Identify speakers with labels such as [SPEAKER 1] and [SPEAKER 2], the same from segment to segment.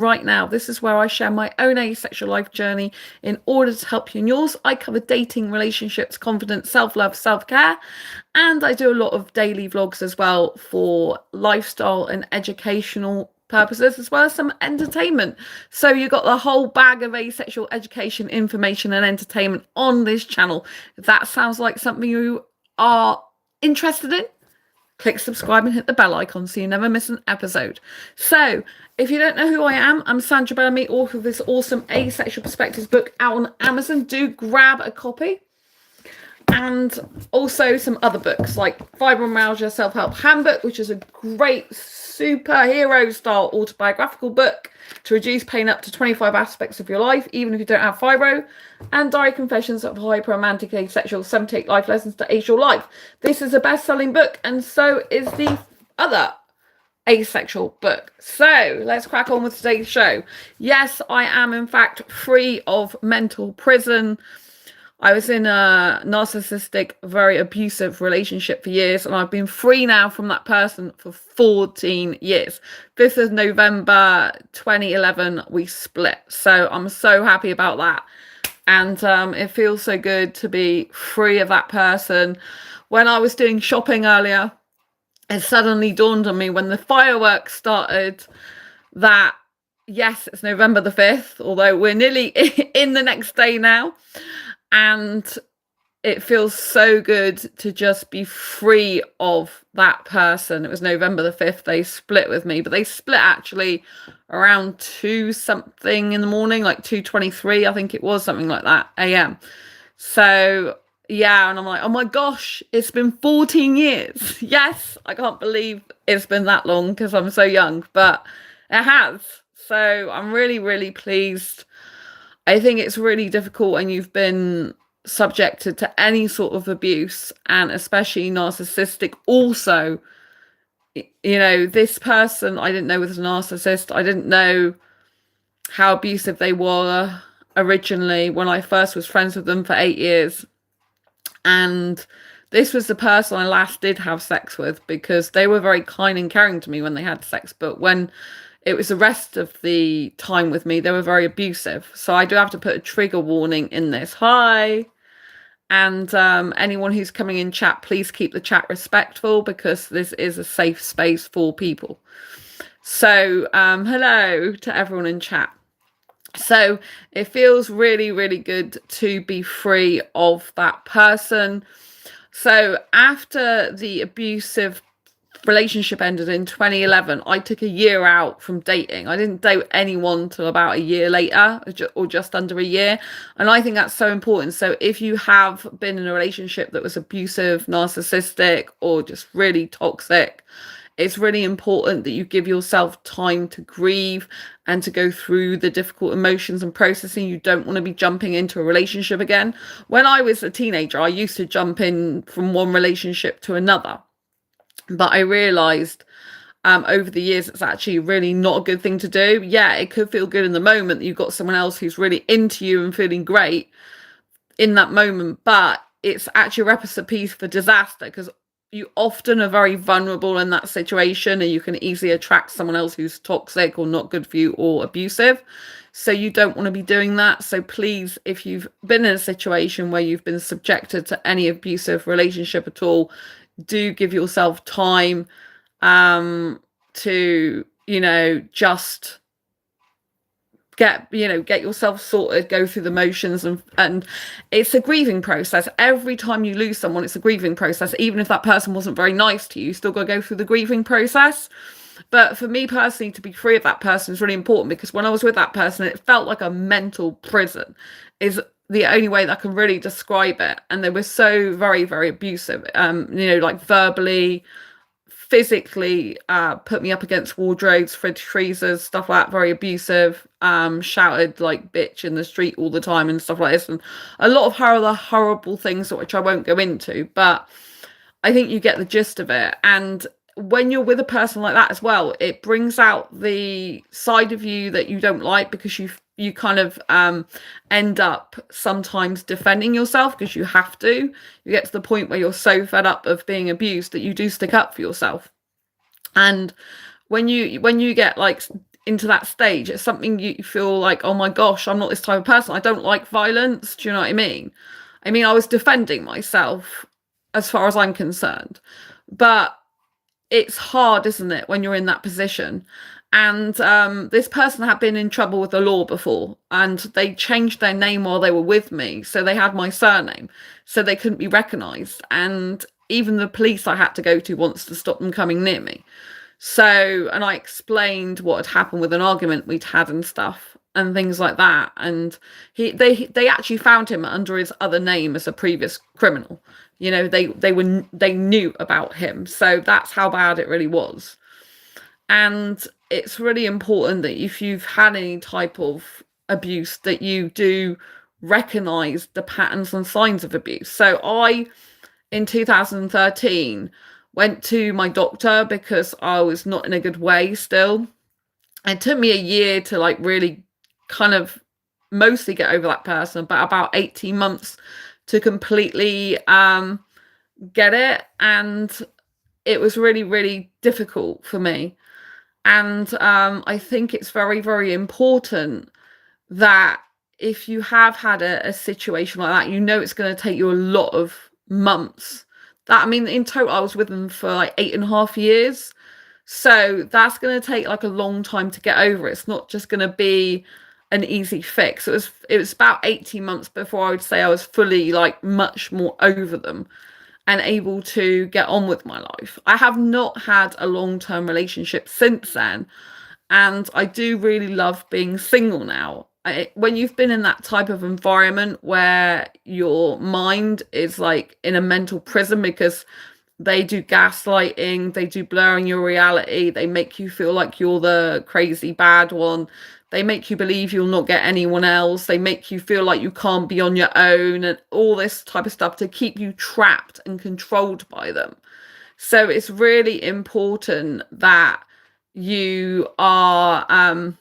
[SPEAKER 1] right now. This is where I share my own asexual life journey in order to help you in yours. I cover dating, relationships, confidence, self-love, self-care, and I do a lot of daily vlogs as well for lifestyle and educational purposes, as well as some entertainment. So you got the whole bag of asexual education, information, and entertainment on this channel. If that sounds like something you are interested in, click subscribe and hit the bell icon so you never miss an episode. So, if you don't know who I am, I'm Sandra Bellamy, author of this awesome Asexual Perspectives book out on Amazon. Do grab a copy. And also some other books like Fibromyalgia Self-Help Handbook, which is a great superhero style autobiographical book to reduce pain up to 25 aspects of your life, even if you don't have fibro, and Diary Confessions of a Hyper-Romantic Asexual 78 Life Lessons to Ace Your Life. This is a best-selling book, and so is the other asexual book. So let's crack on with today's show. Yes, I am in fact free of mental prison. I was in a narcissistic, very abusive relationship for years, and I've been free now from that person for 14 years. 5th of November 2011, we split. So I'm so happy about that. And it feels so good to be free of that person. When I was doing shopping earlier, it suddenly dawned on me when the fireworks started that, yes, it's November the 5th, although we're nearly in the next day now. And it feels so good to just be free of that person. It was November the 5th, they split with me, but they split actually around 2 something in the morning, like 2:23, I think it was, something like that, AM. So yeah, and I'm like, oh my gosh, it's been 14 years. Yes, I can't believe it's been that long because I'm so young, but it has. So I'm really, really pleased. I think it's really difficult when you've been subjected to any sort of abuse, and especially narcissistic. Also, you know, this person I didn't know was a narcissist. I didn't know how abusive they were originally when I first was friends with them for 8 years. And this was the person I last did have sex with, because they were very kind and caring to me when they had sex. But when it was the rest of the time with me, they were very abusive. So I do have to put a trigger warning in this. Hi. And anyone who's coming in chat, please keep the chat respectful, because this is a safe space for people. So hello to everyone in chat. So it feels really, really good to be free of that person. So after the abusive relationship ended in 2011, I took a year out from dating. I didn't date anyone till about a year later, or just under a year. And I think that's so important. So if you have been in a relationship that was abusive, narcissistic, or just really toxic, it's really important that you give yourself time to grieve and to go through the difficult emotions and processing. You don't want to be jumping into a relationship again. When I was a teenager, I used to jump in from one relationship to another. But I realized over the years, it's actually really not a good thing to do. Yeah, it could feel good in the moment that you've got someone else who's really into you and feeling great in that moment, but it's actually a recipe for disaster, because you often are very vulnerable in that situation, and you can easily attract someone else who's toxic or not good for you or abusive. So you don't want to be doing that. So please, if you've been in a situation where you've been subjected to any abusive relationship at all, do give yourself time to, you know, just get yourself sorted, go through the motions, and it's a grieving process. Every time you lose someone, it's a grieving process. Even if that person wasn't very nice to you, you still got to go through the grieving process. But for me personally, to be free of that person is really important, because when I was with that person, it felt like a mental prison, is the only way that I can really describe it. And they were so very, very abusive, you know, like verbally, physically, put me up against wardrobes, fridge freezers, stuff like that, very abusive, shouted like bitch in the street all the time and stuff like this, and a lot of horrible things which I won't go into, but I think you get the gist of it. And when you're with a person like that as well, it brings out the side of you that you don't like, because you kind of end up sometimes defending yourself, because you have to. You get to the point where you're so fed up of being abused that you do stick up for yourself. And when you get like into that stage, it's something you feel like, oh my gosh, I'm not this type of person. I don't like violence. Do you know what I mean? I mean, I was defending myself as far as I'm concerned, but it's hard, isn't it, when you're in that position? And this person had been in trouble with the law before, and they changed their name while they were with me. So they had my surname, so they couldn't be recognised. And even the police I had to go to once to stop them coming near me. So, and I explained what had happened with an argument we'd had and stuff and things like that. And they actually found him under his other name as a previous criminal. You know, they knew about him. So that's how bad it really was. And it's really important that if you've had any type of abuse, that you do recognize the patterns and signs of abuse. So I, in 2013, went to my doctor because I was not in a good way still. It took me a year to like really kind of mostly get over that person, but about 18 months to completely get it. And it was really, really difficult for me. And I think it's very, very important that if you have had a situation like that, you know it's going to take you a lot of months. That, I mean, in total, I was with them for like 8.5 years. So that's going to take like a long time to get over. It's not just going to be an easy fix. It was about 18 months before I would say I was fully like much more over them and able to get on with my life. I have not had a long-term relationship since then, and I do really love being single now. When you've been in that type of environment where your mind is like in a mental prison because they do gaslighting, they do blurring your reality, they make you feel like you're the crazy bad one, they make you believe you'll not get anyone else, they make you feel like you can't be on your own, and all this type of stuff to keep you trapped and controlled by them. So it's really important that you are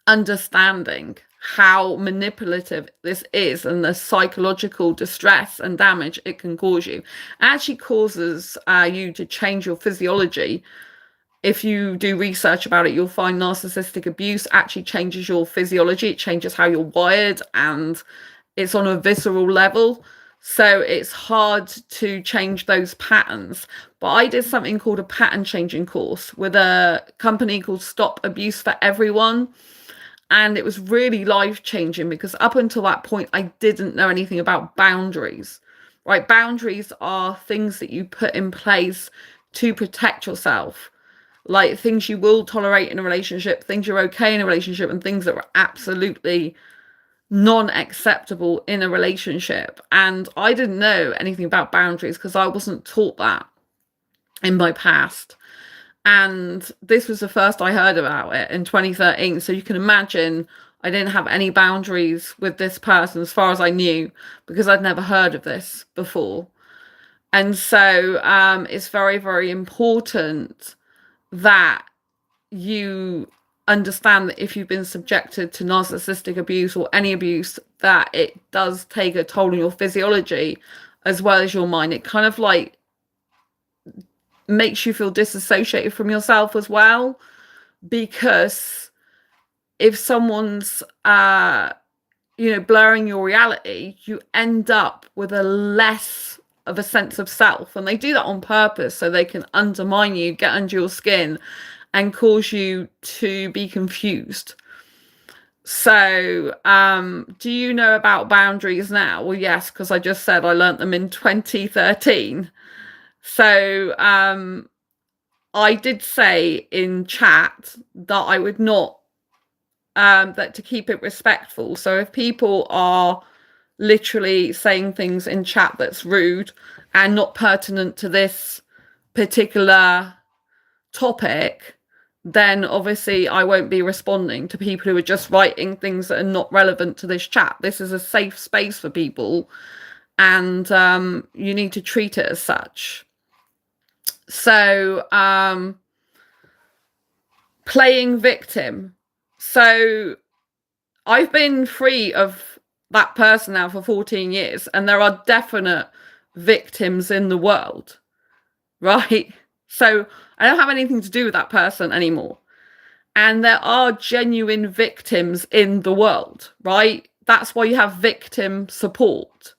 [SPEAKER 1] understanding how manipulative this is and the psychological distress and damage it can cause you. It actually causes you to change your physiology. If you do research about it, you'll find narcissistic abuse actually changes your physiology. It changes how you're wired, and it's on a visceral level. So it's hard to change those patterns. But I did something called a pattern changing course with a company called Stop Abuse for Everyone. And it was really life-changing because up until that point, I didn't know anything about boundaries, right? Boundaries are things that you put in place to protect yourself, like things you will tolerate in a relationship, things you're okay in a relationship, and things that are absolutely non-acceptable in a relationship. And I didn't know anything about boundaries because I wasn't taught that in my past. And this was the first I heard about it in 2013. So you can imagine I didn't have any boundaries with this person as far as I knew, because I'd never heard of this before. And so it's very, very important that you understand that if you've been subjected to narcissistic abuse or any abuse, that it does take a toll on your physiology as well as your mind. It kind of like makes you feel disassociated from yourself as well, because if someone's blurring your reality, you end up with a less of a sense of self, and they do that on purpose so they can undermine you, get under your skin, and cause you to be confused. So do you know about boundaries now? Well, yes, because I just said I learnt them in 2013. So I did say in chat that I would not, that to keep it respectful. So if people are literally saying things in chat that's rude and not pertinent to this particular topic, then obviously I won't be responding to people who are just writing things that are not relevant to this chat. This is a safe space for people, and you need to treat it as such. So playing victim. So I've been free of that person now for 14 years, and there are definite victims in the world, right? So I don't have anything to do with that person anymore. And there are genuine victims in the world, right? That's why you have victim support.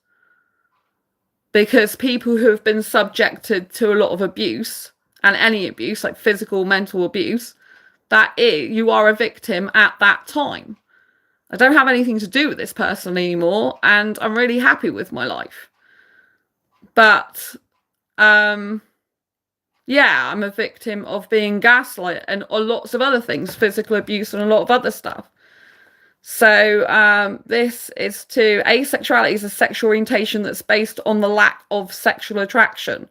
[SPEAKER 1] Because people who have been subjected to a lot of abuse, and any abuse, like physical, mental abuse, you are a victim at that time. I don't have anything to do with this person anymore, and I'm really happy with my life. But yeah, I'm a victim of being gaslighted and lots of other things, physical abuse and a lot of other stuff. So this is to asexuality is a sexual orientation that's based on the lack of sexual attraction.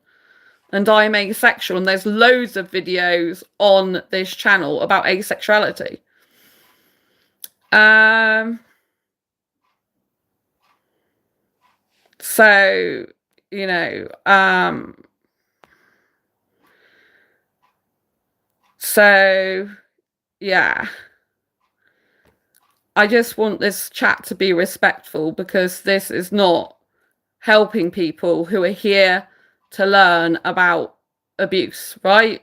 [SPEAKER 1] And I'm asexual, and there's loads of videos on this channel about asexuality. So, you know, so yeah, I just want this chat to be respectful, because this is not helping people who are here to learn about abuse, right?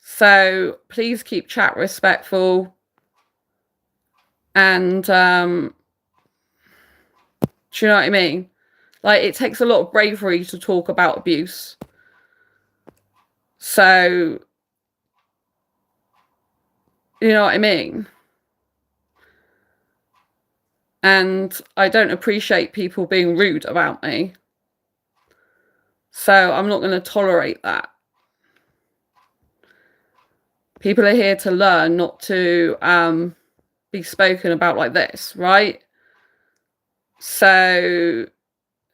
[SPEAKER 1] So please keep chat respectful. And do you know what I mean? Like, it takes a lot of bravery to talk about abuse. So, you know what I mean? And I don't appreciate people being rude about me. So I'm not going to tolerate that. People are here to learn, not to be spoken about like this, right? So,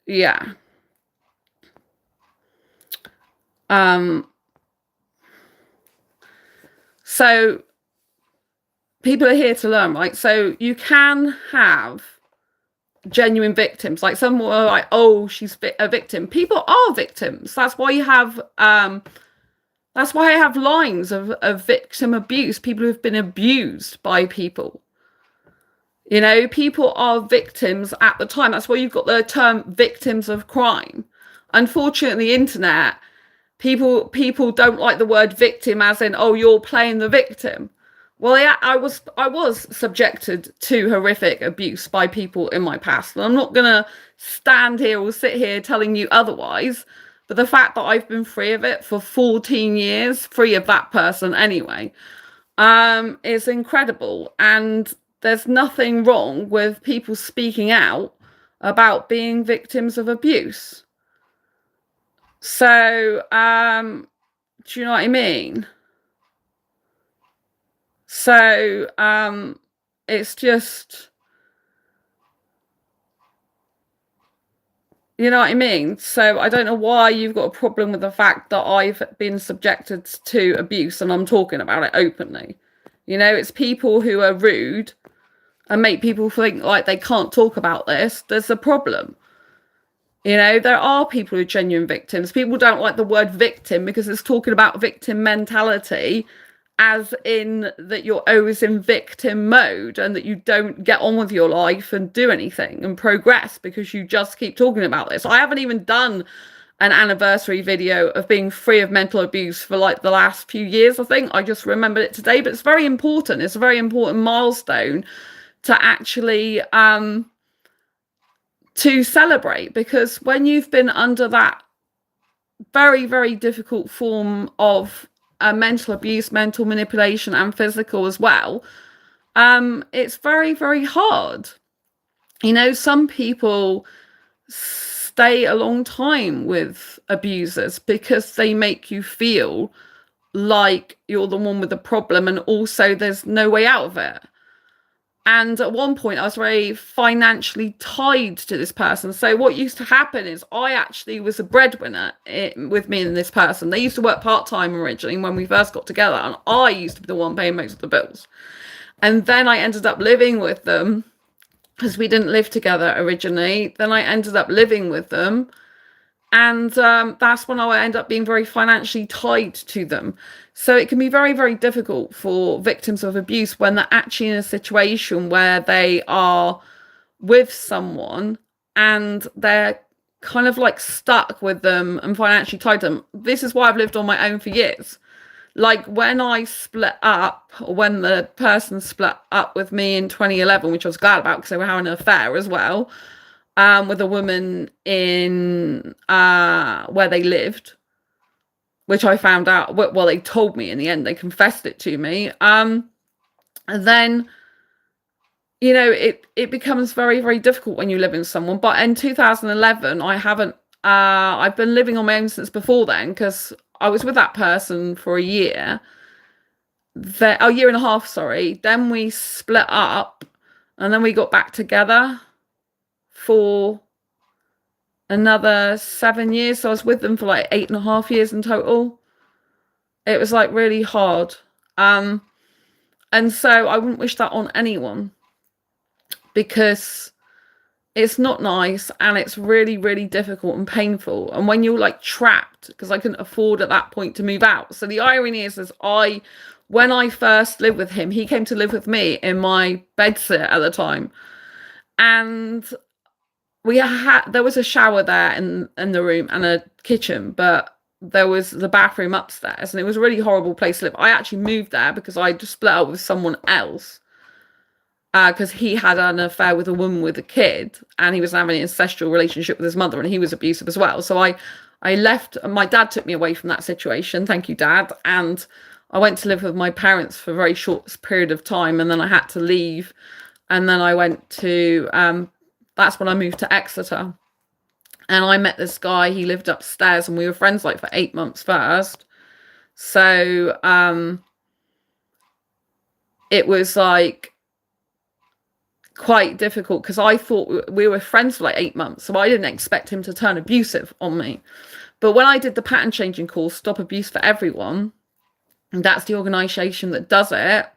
[SPEAKER 1] yeah. So people are here to learn, right? So you can have genuine victims. Like, some were like, oh, she's a victim. People are victims. That's why you have that's why I have lines of victim abuse, people who've been abused by people. You know, people are victims at the time. That's why you've got the term victims of crime. Unfortunately, the internet, people don't like the word victim as in, oh, you're playing the victim. Well, yeah, I was subjected to horrific abuse by people in my past. And I'm not going to stand here or sit here telling you otherwise. But the fact that I've been free of it for 14 years, free of that person anyway, is incredible. And there's nothing wrong with people speaking out about being victims of abuse. So, do you know what I mean? So, it's just, you know what I mean? So I don't know why you've got a problem with the fact that I've been subjected to abuse and I'm talking about it openly. You know, it's people who are rude and make people think like they can't talk about this. There's a problem. You know, there are people who are genuine victims. People don't like the word victim because it's talking about victim mentality, as in that you're always in victim mode and that you don't get on with your life and do anything and progress because you just keep talking about this. I haven't even done an anniversary video of being free of mental abuse for like the last few years, I think. I just remembered it today, but it's very important. It's a very important milestone to actually to celebrate, because when you've been under that very, very difficult form of mental abuse, mental manipulation, and physical as well, it's very, very hard. You know, some people stay a long time with abusers because they make you feel like you're the one with the problem, and also there's no way out of it. And at one point, I was very financially tied to this person. So what used to happen is I actually was a breadwinner with me and this person. They used to work part-time originally when we first got together, and I used to be the one paying most of the bills. And then I ended up living with them because we didn't live together originally. Then I ended up living with them. And that's when I end up being very financially tied to them. So it can be very, very difficult for victims of abuse when they're actually in a situation where they are with someone and they're kind of like stuck with them and financially tied to them. This is why I've lived on my own for years. Like when I split up, or when the person split up with me in 2011, which I was glad about because they were having an affair as well, with a woman in where they lived, which I found out. Well, they told me in the end. They confessed it to me. And then it becomes very, very difficult when you live in someone. But in 2011, I haven't. I've been living on my own since before then because I was with that person for a year. A year and a half, sorry. Then we split up, and then we got back together for another 7 years. So I was with them for like 8.5 years in total. It was like really hard. And so I wouldn't wish that on anyone because it's not nice and it's really, really difficult and painful. And when you're like trapped, because I couldn't afford at that point to move out. So the irony is when I first lived with him, he came to live with me in my bedsit at the time. And there was a shower there in the room and a kitchen, but there was the bathroom upstairs, and it was a really horrible place to live. I actually moved there because I just split up with someone else because he had an affair with a woman with a kid, and he was having an incestual relationship with his mother, and he was abusive as well. So I left. My dad took me away from that situation. Thank you, Dad. And I went to live with my parents for a very short period of time, and then I had to leave. And then I went to that's when I moved to Exeter. And I met this guy. He lived upstairs, and we were friends like for 8 months first. So it was like quite difficult because I thought we were friends for like 8 months. So I didn't expect him to turn abusive on me. But when I did the pattern changing course, Stop Abuse for Everyone, and that's the organization that does it,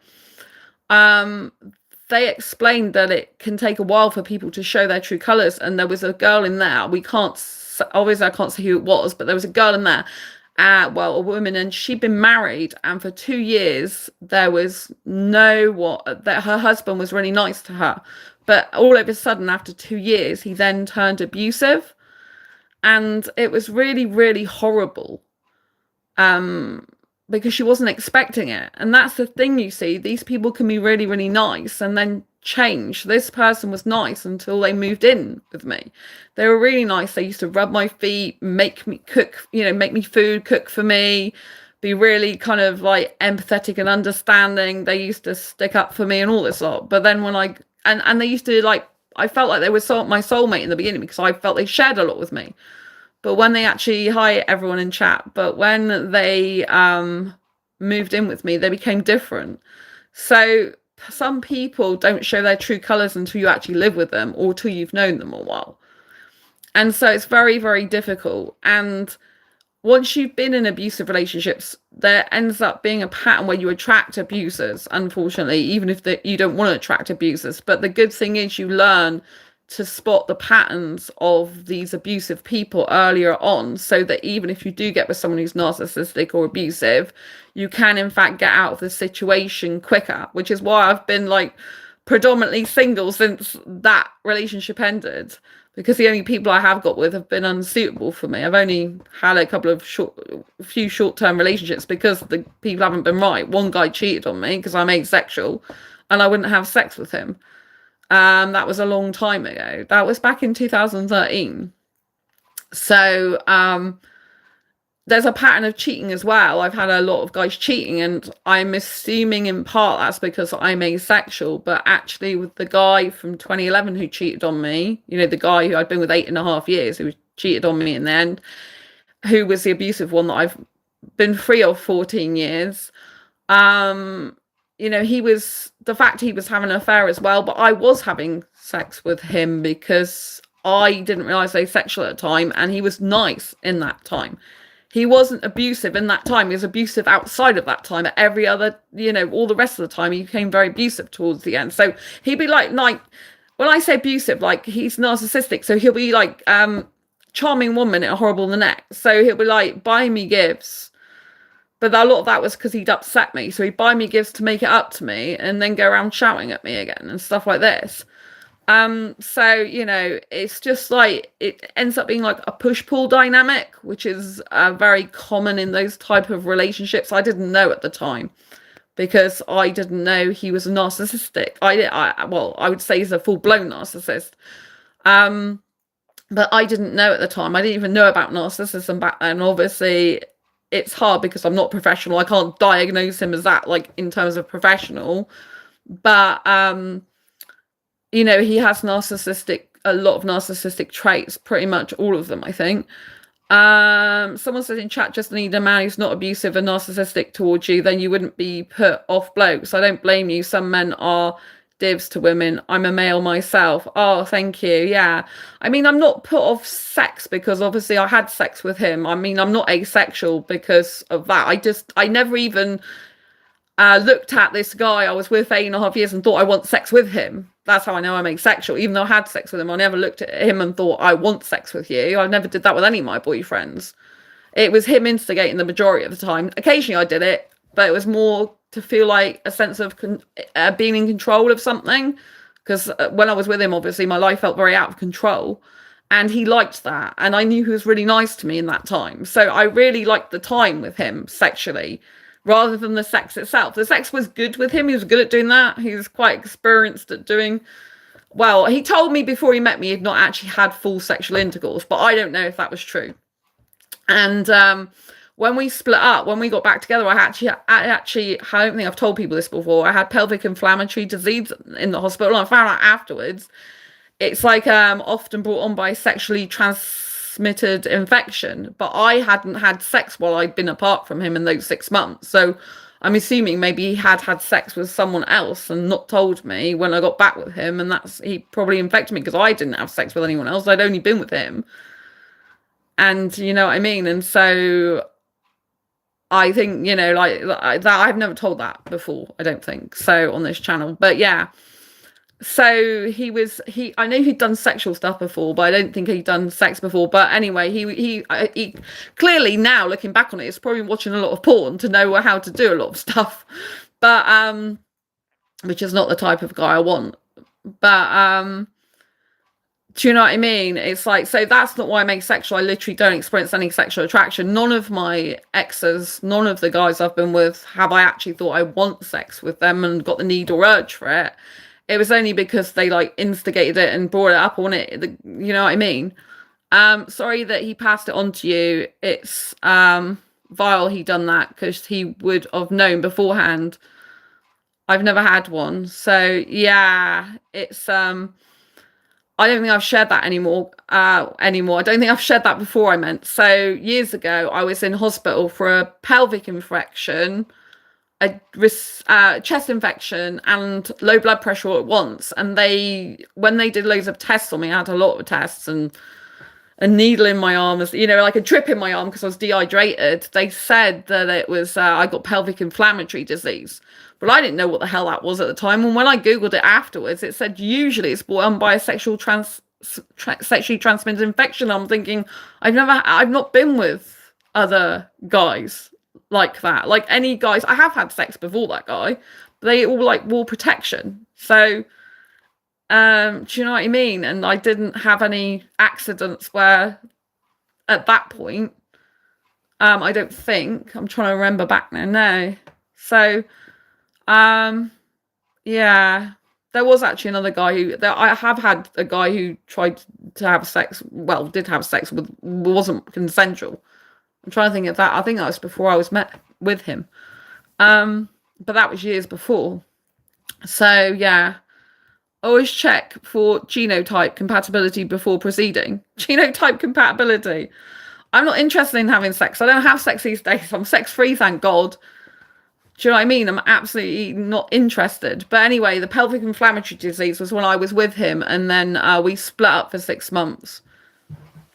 [SPEAKER 1] they explained that it can take a while for people to show their true colors. And there was a girl in there. Obviously I can't say who it was, but there was a girl in there, a woman, and she'd been married. And for 2 years, there was that her husband was really nice to her. But all of a sudden, after 2 years, he then turned abusive. And it was really, really horrible. Because she wasn't expecting it. And that's the thing, you see, these people can be really, really nice and then change. This person was nice until they moved in with me. They were really nice. They used to rub my feet, make me cook, make me food, cook for me, be really kind of like empathetic and understanding. They used to stick up for me and all this lot. But then when and they used to I felt like they were my soulmate in the beginning because I felt they shared a lot with me. But when they actually, hi everyone in chat, but when they moved in with me, they became different. So some people don't show their true colors until you actually live with them or till you've known them a while. And so it's very, very difficult. And once you've been in abusive relationships, there ends up being a pattern where you attract abusers, unfortunately, even if you don't want to attract abusers. But the good thing is you learn to spot the patterns of these abusive people earlier on, so that even if you do get with someone who's narcissistic or abusive, you can in fact get out of the situation quicker, which is why I've been like predominantly single since that relationship ended, because the only people I have got with have been unsuitable for me. I've only had a few short-term relationships because the people haven't been right. One guy cheated on me because I'm asexual and I wouldn't have sex with him. That was a long time ago. That was back in 2013. So there's a pattern of cheating as well. I've had a lot of guys cheating, and I'm assuming in part that's because I'm asexual. But actually, with the guy from 2011 who cheated on me, the guy who I'd been with 8.5 years, who cheated on me in the end, who was the abusive one that I've been free of 14 years. He was having an affair as well, but I was having sex with him because I didn't realize asexual at the time, and he was nice in that time. He wasn't abusive in that time. He was abusive outside of that time. At every other, all the rest of the time, he became very abusive towards the end. So he'd be like, when I say abusive, like he's narcissistic. So he'll be like, charming one minute, horrible the next. So he'll be like buying me gifts. But a lot of that was because he'd upset me. So he'd buy me gifts to make it up to me and then go around shouting at me again and stuff like this. So, it's just like it ends up being like a push-pull dynamic, which is very common in those type of relationships. I didn't know at the time because I didn't know he was a narcissistic. Well, I would say he's a full-blown narcissist. But I didn't know at the time. I didn't even know about narcissism back then. Obviously, it's hard because I'm not professional. I can't diagnose him as that, like in terms of professional. But he has a lot of narcissistic traits, pretty much all of them, I think. Someone said in chat, just need a man who's not abusive and narcissistic towards you, then you wouldn't be put off blokes. I don't blame you. Some men are divs to women. I'm a male myself. Oh, thank you. Yeah. I mean, I'm not put off sex because obviously I had sex with him. I mean, I'm not asexual because of that. I never even looked at this guy I was with for 8.5 years and thought I want sex with him. That's how I know I'm asexual. Even though I had sex with him, I never looked at him and thought I want sex with you. I never did that with any of my boyfriends. It was him instigating the majority of the time. Occasionally I did it, but it was more to feel like a sense of being in control of something. Because when I was with him, obviously my life felt very out of control. And he liked that. And I knew he was really nice to me in that time. So I really liked the time with him sexually, rather than the sex itself. The sex was good with him. He was good at doing that. He was quite experienced at doing... Well, he told me before he met me he'd not actually had full sexual intercourse, but I don't know if that was true. And when we split up, when we got back together, I don't think I've told people this before, I had pelvic inflammatory disease in the hospital. And I found out afterwards it's like often brought on by sexually transmitted infection, but I hadn't had sex while I'd been apart from him in those 6 months. So I'm assuming maybe he had sex with someone else and not told me when I got back with him, and he probably infected me because I didn't have sex with anyone else. I'd only been with him. And you know what I mean? And so I think, like that, I've never told that before, I don't think so, on this channel. But yeah, so I know he'd done sexual stuff before, but I don't think he'd done sex before. But anyway, he clearly, now looking back on it, is probably watching a lot of porn to know how to do a lot of stuff, but which is not the type of guy I want. But do you know what I mean? It's like, so that's not why I'm asexual. I literally don't experience any sexual attraction. None of my exes, none of the guys I've been with, have I actually thought I want sex with them and got the need or urge for it. It was only because they like instigated it and brought it up on it. You know what I mean? Sorry that he passed it on to you. It's vile he done that because he would have known beforehand. I've never had one. So yeah, it's I don't think I've shared that anymore. I don't think I've shared that before, I meant. So years ago, I was in hospital for a pelvic infection, a chest infection, and low blood pressure all at once. And when they did loads of tests on me, I had a lot of tests, and a needle in my arm, like a drip in my arm because I was dehydrated. They said that it was I got pelvic inflammatory disease, but I didn't know what the hell that was at the time. And when I googled it afterwards, it said usually it's brought on by a sexually transmitted infection. I'm thinking, I've not been with other guys like that. Like any guys, I have had sex before that guy, but they all like wore protection. So do you know what I mean? And I didn't have any accidents where at that point, I don't think. I'm trying to remember back now. No. So yeah, there was actually another guy I have had a guy who tried to have sex, well, did have sex with, wasn't consensual. I'm trying to think of that. I think that was before I was met with him. But that was years before. So yeah, always check for genotype compatibility before proceeding. Genotype compatibility. I'm not interested in having sex. I don't have sex these days. I'm sex free, thank God. Do you know what I mean? I'm absolutely not interested. But anyway, the pelvic inflammatory disease was when I was with him, and then we split up for 6 months.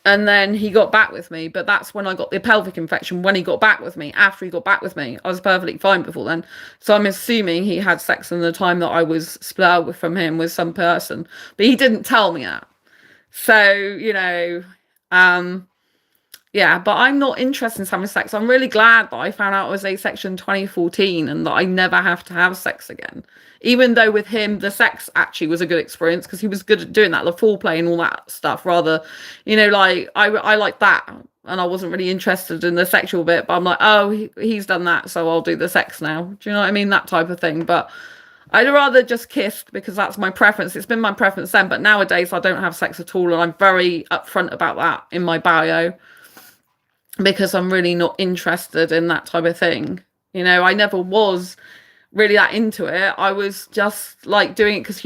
[SPEAKER 1] And then he got back with me, but that's when I got the pelvic infection, when he got back with me. After he got back with me, I was perfectly fine before then. So I'm assuming he had sex in the time that I was split up from him with some person. But he didn't tell me that. So, Yeah, but I'm not interested in having sex. I'm really glad that I found out I was asexual in 2014 and that I never have to have sex again. Even though with him, the sex actually was a good experience because he was good at doing that, the foreplay and all that stuff. Rather, like I like that, and I wasn't really interested in the sexual bit. But I'm like, oh, he's done that, so I'll do the sex now. Do you know what I mean? That type of thing. But I'd rather just kiss because that's my preference. It's been my preference then, but nowadays I don't have sex at all, and I'm very upfront about that in my bio because I'm really not interested in that type of thing. I never was really that into it. I was just like doing it because,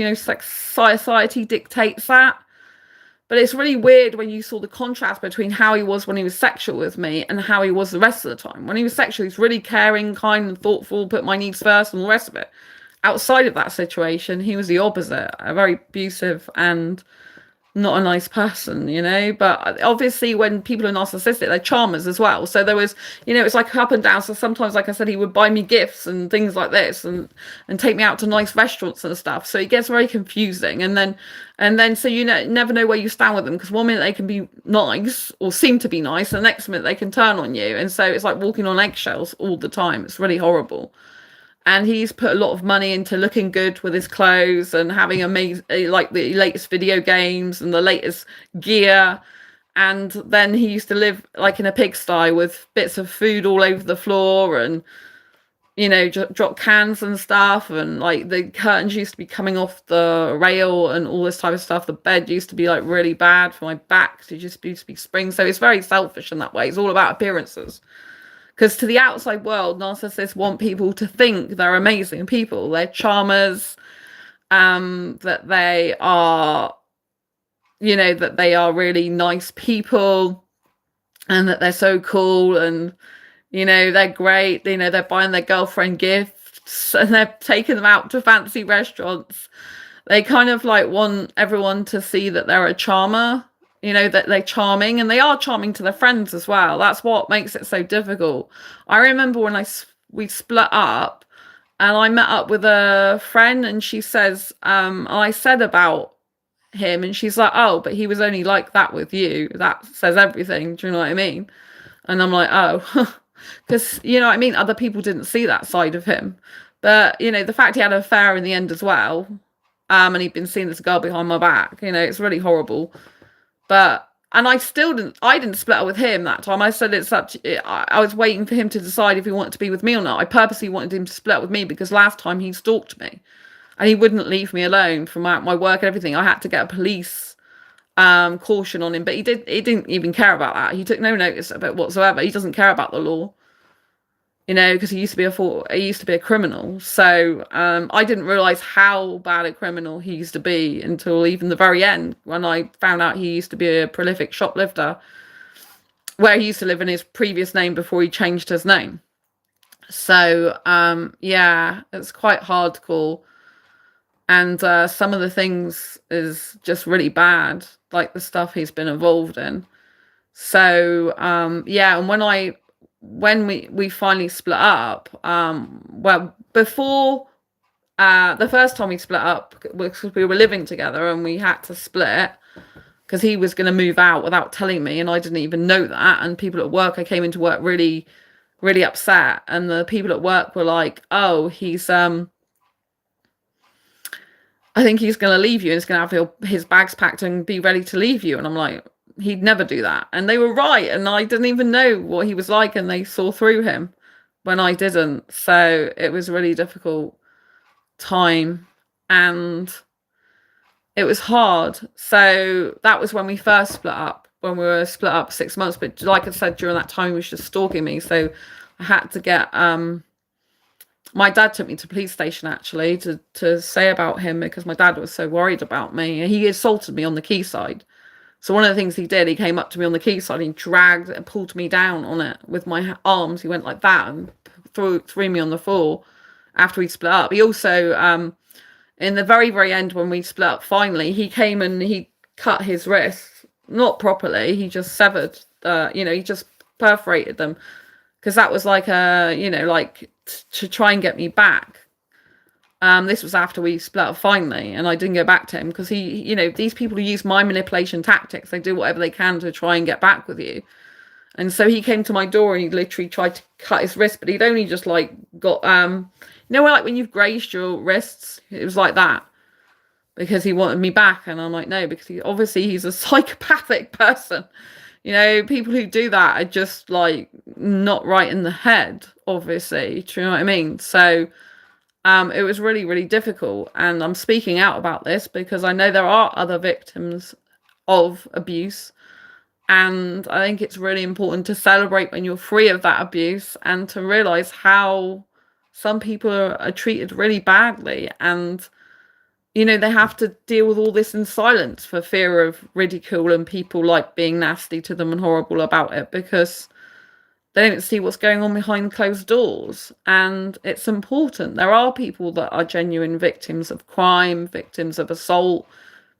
[SPEAKER 1] society dictates that. But it's really weird when you saw the contrast between how he was when he was sexual with me and how he was the rest of the time. When he was sexual, he's really caring, kind, and thoughtful, put my needs first and all the rest of it. Outside of that situation, he was the opposite, very abusive and not a nice person, but obviously when people are narcissistic, they're charmers as well. So there was, it's like up and down. So sometimes, like I said, he would buy me gifts and things like this and take me out to nice restaurants and stuff. So it gets very confusing. And then so never know where you stand with them, because one minute they can be nice or seem to be nice, and the next minute they can turn on you. And so it's like walking on eggshells all the time. It's really horrible. And he's put a lot of money into looking good with his clothes and having amazing, like the latest video games and the latest gear. And then he used to live like in a pigsty with bits of food all over the floor and, drop cans and stuff. And like the curtains used to be coming off the rail and all this type of stuff. The bed used to be like really bad for my back. It used to be spring. So it's very selfish in that way. It's all about appearances. Because to the outside world, narcissists want people to think they're amazing people. They're charmers, that they are, that they are really nice people, and that they're so cool, and, they're great. They're buying their girlfriend gifts, and they're taking them out to fancy restaurants. They kind of like want everyone to see that they're a charmer. That they're charming, and they are charming to their friends as well. That's what makes it so difficult. I remember when we split up, and I met up with a friend, and she says, I said about him, and she's like, oh, but he was only like that with you. That says everything. Do you know what I mean? And I'm like, oh, because, what I mean? Other people didn't see that side of him. But, the fact he had an affair in the end as well, and he'd been seeing this girl behind my back, it's really horrible. And I didn't split up with him that time. I said I was waiting for him to decide if he wanted to be with me or not. I purposely wanted him to split up with me because last time he stalked me and he wouldn't leave me alone from my work and everything. I had to get a police caution on him, but he didn't even care about that. He took no notice of it whatsoever. He doesn't care about the law. Because he used to be a criminal. So I didn't realize how bad a criminal he used to be until even the very end, when I found out he used to be a prolific shoplifter, where he used to live in his previous name before he changed his name. So yeah, it's quite hardcore. And some of the things is just really bad, like the stuff he's been involved in. So yeah, and when we finally split up, well, before the first time we split up, because we were living together and we had to split because he was going to move out without telling me, and I didn't even know that. And people at work, I came into work really, really upset, and the people at work were like, oh, I think he's going to leave you and he's going to have his bags packed and be ready to leave you. And I'm like, he'd never do that. And they were right. And I didn't even know what he was like, and they saw through him when I didn't. So it was a really difficult time, and it was hard. So that was when we first split up, when we were split up 6 months. But like I said, during that time, he was just stalking me. So I had to get, my dad took me to the police station actually to say about him, because my dad was so worried about me. He assaulted me on the quayside. So one of the things he did, he came up to me on the quayside, he dragged and pulled me down on it with my arms. He went like that and threw me on the floor after we split up. He also, in the very, very end, when we split up finally, he came and he cut his wrists, not properly. He just severed, he just perforated them, because that was like to try and get me back. This was after we split up finally, and I didn't go back to him because these people who use mind manipulation tactics, they do whatever they can to try and get back with you. And so he came to my door and he literally tried to cut his wrist, but he'd only just like got like when you've grazed your wrists, it was like that, because he wanted me back. And I'm like, no, because he's a psychopathic person. People who do that are just like not right in the head, obviously. Do you know what I mean? So it was really, really difficult. And I'm speaking out about this because I know there are other victims of abuse. And I think it's really important to celebrate when you're free of that abuse and to realize how some people are treated really badly. And, they have to deal with all this in silence for fear of ridicule and people like being nasty to them and horrible about it, because they don't see what's going on behind closed doors. And it's important. There are people that are genuine victims of crime, victims of assault,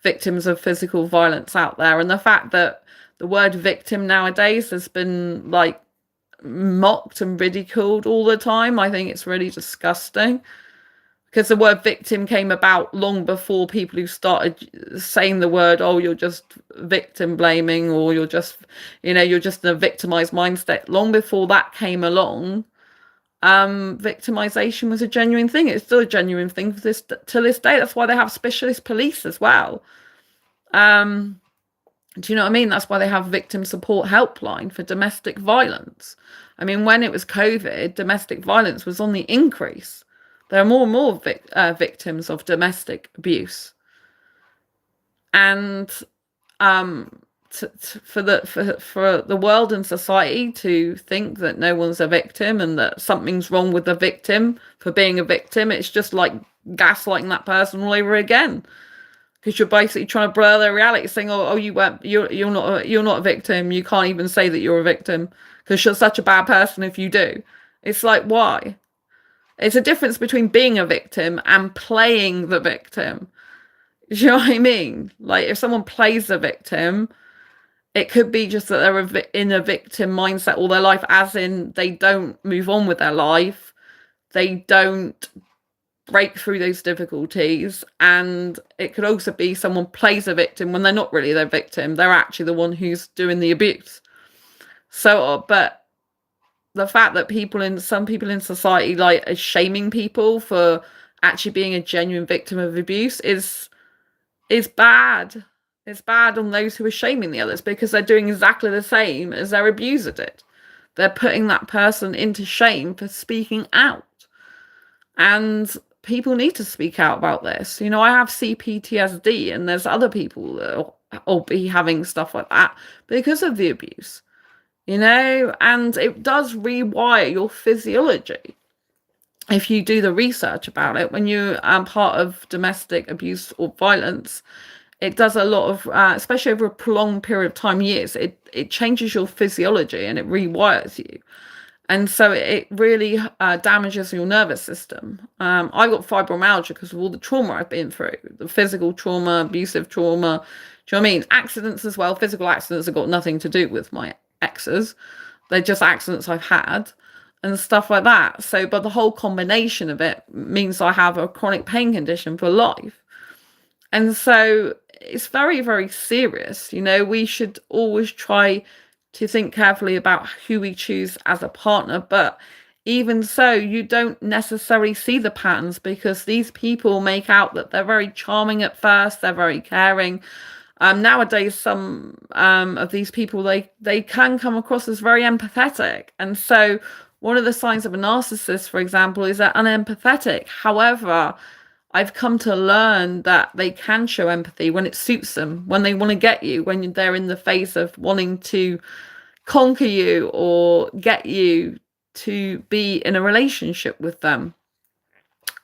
[SPEAKER 1] victims of physical violence out there. And the fact that the word victim nowadays has been like mocked and ridiculed all the time, I think it's really disgusting. Because the word victim came about long before people who started saying the word, oh, you're just victim blaming, or you're just in a victimized mindset. Long before that came along, victimization was a genuine thing. It's still a genuine thing to this day. That's why they have specialist police as well. Do you know what I mean? That's why they have victim support helpline for domestic violence. I mean, when it was COVID, domestic violence was on the increase. There are more and more victims of domestic abuse, and for the world and society to think that no one's a victim and that something's wrong with the victim for being a victim, it's just like gaslighting that person all over again, because you're basically trying to blur their reality, saying, "Oh, you're not a victim. You can't even say that you're a victim because you're such a bad person if you do." It's like, why? It's a difference between being a victim and playing the victim. Do you know what I mean? Like, if someone plays the victim, it could be just that they're in a victim mindset all their life, as in they don't move on with their life. They don't break through those difficulties. And it could also be someone plays a victim when they're not really the victim. They're actually the one who's doing the abuse. So, but the fact that some people in society like are shaming people for actually being a genuine victim of abuse is bad. It's bad on those who are shaming the others, because they're doing exactly the same as their abuser did. They're putting that person into shame for speaking out. And people need to speak out about this. I have CPTSD, and there's other people that will be having stuff like that because of the abuse. And it does rewire your physiology. If you do the research about it, when you are part of domestic abuse or violence, it does a lot of, especially over a prolonged period of time, years, it changes your physiology and it rewires you. And so it really damages your nervous system. I've got fibromyalgia because of all the trauma I've been through, the physical trauma, abusive trauma. Do you know what I mean? Accidents as well. Physical accidents have got nothing to do with my exes. They're just accidents I've had and stuff like that. So, but the whole combination of it means I have a chronic pain condition for life. And so it's very, very serious. We should always try to think carefully about who we choose as a partner. But even so, you don't necessarily see the patterns, because these people make out that they're very charming at first, they're very caring. Nowadays, some of these people, they can come across as very empathetic. And so one of the signs of a narcissist, for example, is they're unempathetic. However, I've come to learn that they can show empathy when it suits them, when they want to get you, when they're in the phase of wanting to conquer you or get you to be in a relationship with them.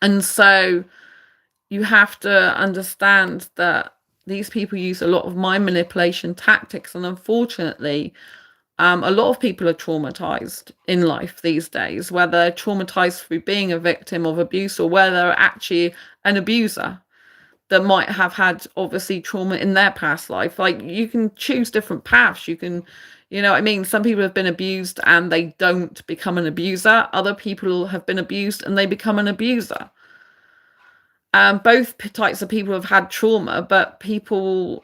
[SPEAKER 1] And so you have to understand that these people use a lot of mind manipulation tactics, and unfortunately, a lot of people are traumatized in life these days, whether they're traumatized through being a victim of abuse or whether they're actually an abuser that might have had obviously trauma in their past life. Like, you can choose different paths. You can, some people have been abused and they don't become an abuser. Other people have been abused and they become an abuser. Both types of people have had trauma, but people,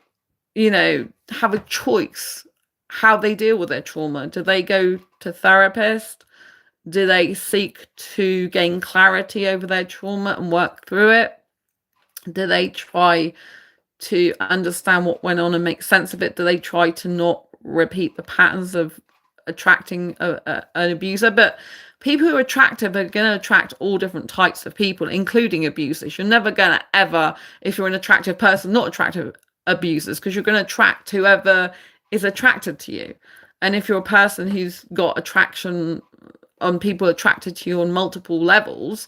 [SPEAKER 1] have a choice how they deal with their trauma. Do they go to therapist? Do they seek to gain clarity over their trauma and work through it? Do they try to understand what went on and make sense of it? Do they try to not repeat the patterns of attracting an abuser? But people who are attractive are going to attract all different types of people, including abusers. You're never going to ever, if you're an attractive person, not attractive abusers, because you're going to attract whoever is attracted to you. And if you're a person who's got attraction on people attracted to you on multiple levels,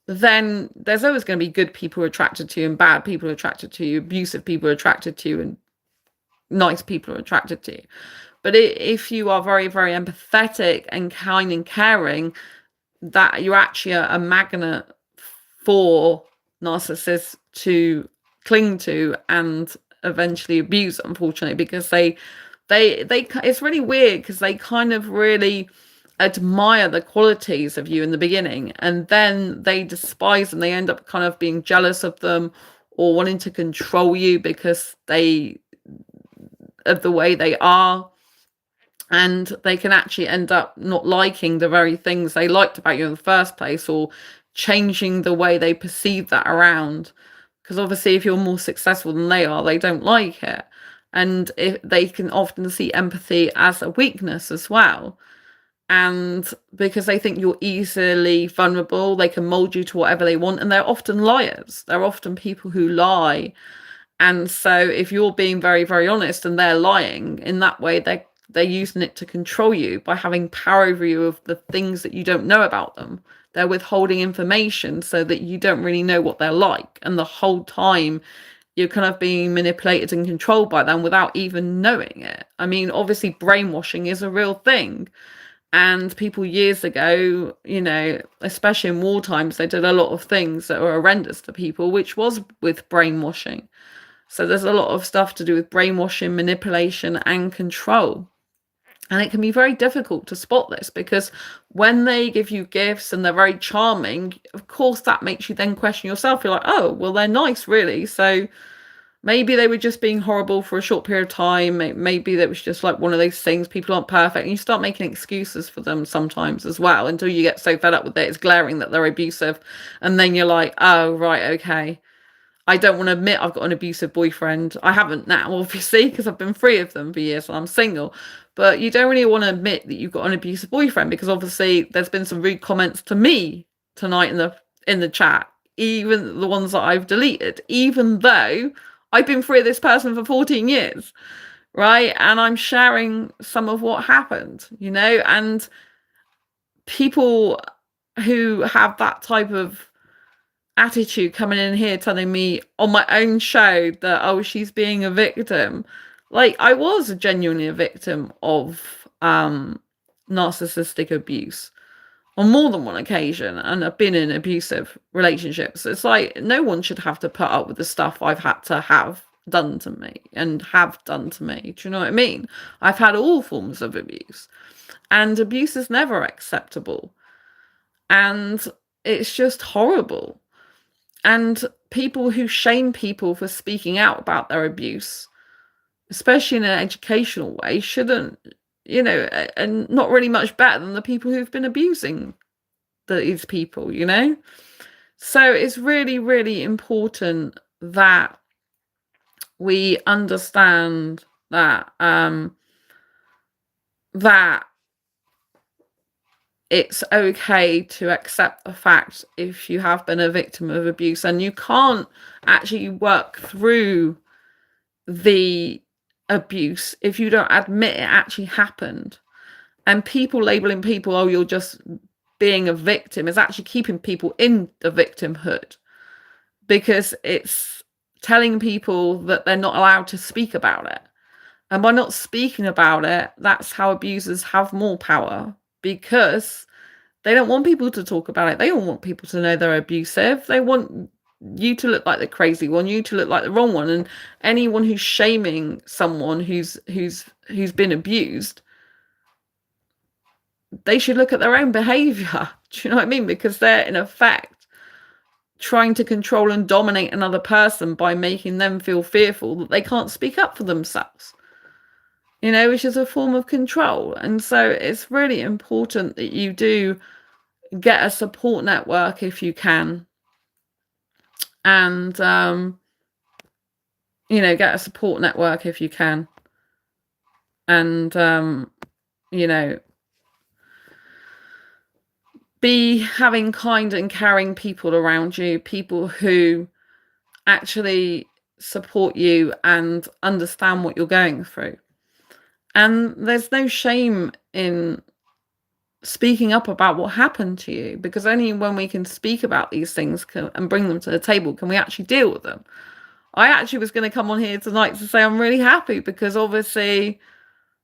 [SPEAKER 1] then there's always going to be good people attracted to you and bad people attracted to you, abusive people attracted to you, and nice people are attracted to you. But if you are very, very empathetic and kind and caring, that you're actually a magnet for narcissists to cling to and eventually abuse, unfortunately, because they it's really weird, because they kind of really admire the qualities of you in the beginning, and then they despise them. They end up kind of being jealous of them or wanting to control you because of the way they are, and they can actually end up not liking the very things they liked about you in the first place, or changing the way they perceive that around, because obviously if you're more successful than they are, they don't like it. And they can often see empathy as a weakness as well. And because they think you're easily vulnerable, they can mold you to whatever they want. And they're often liars. They're often people who lie. And so if you're being very, very honest and they're lying, in that way, they're using it to control you by having power over you of the things that you don't know about them. They're withholding information so that you don't really know what they're like. And the whole time you're kind of being manipulated and controlled by them without even knowing it. I mean, obviously brainwashing is a real thing. And people years ago, especially in war times, they did a lot of things that were horrendous to people, which was with brainwashing. So there's a lot of stuff to do with brainwashing, manipulation, and control. And it can be very difficult to spot this, because when they give you gifts and they're very charming, of course, that makes you then question yourself. You're like, oh, well, they're nice, really. So maybe they were just being horrible for a short period of time. Maybe that was just like one of those things. People aren't perfect. And you start making excuses for them sometimes as well, until you get so fed up with it. It's glaring that they're abusive. And then you're like, oh, right, okay. I don't want to admit I've got an abusive boyfriend. I haven't now, obviously, because I've been free of them for years and I'm single. But you don't really want to admit that you've got an abusive boyfriend, because obviously there's been some rude comments to me tonight in the chat, even the ones that I've deleted, even though I've been free of this person for 14 years, right? And I'm sharing some of what happened, and people who have that type of attitude coming in here telling me on my own show that, oh, she's being a victim. Like, I was genuinely a victim of narcissistic abuse on more than one occasion, and I've been in abusive relationships. It's like, no one should have to put up with the stuff I've had to have done to me and have done to me. Do you know what I mean? I've had all forms of abuse, and abuse is never acceptable, and it's just horrible. And people who shame people for speaking out about their abuse, especially in an educational way, shouldn't, and not really much better than the people who've been abusing these people, So it's really, really important that we understand that that it's okay to accept the fact if you have been a victim of abuse, and you can't actually work through the abuse if you don't admit it actually happened. And people labeling people, oh, you're just being a victim, is actually keeping people in the victimhood, because it's telling people that they're not allowed to speak about it. And by not speaking about it, that's how abusers have more power, because they don't want people to talk about it. They don't want people to know they're abusive. They want you to look like the crazy one, you to look like the wrong one. And anyone who's shaming someone who's been abused, they should look at their own behavior. Do you know what I mean? Because they're in effect trying to control and dominate another person by making them feel fearful that they can't speak up for themselves. which is a form of control. And so it's really important that you do get a support network if you can. And, get a support network if you can. And, be having kind and caring people around you, people who actually support you and understand what you're going through. And there's no shame in speaking up about what happened to you, because only when we can speak about these things and bring them to the table can we actually deal with them. I actually was going to come on here tonight to say I'm really happy, because obviously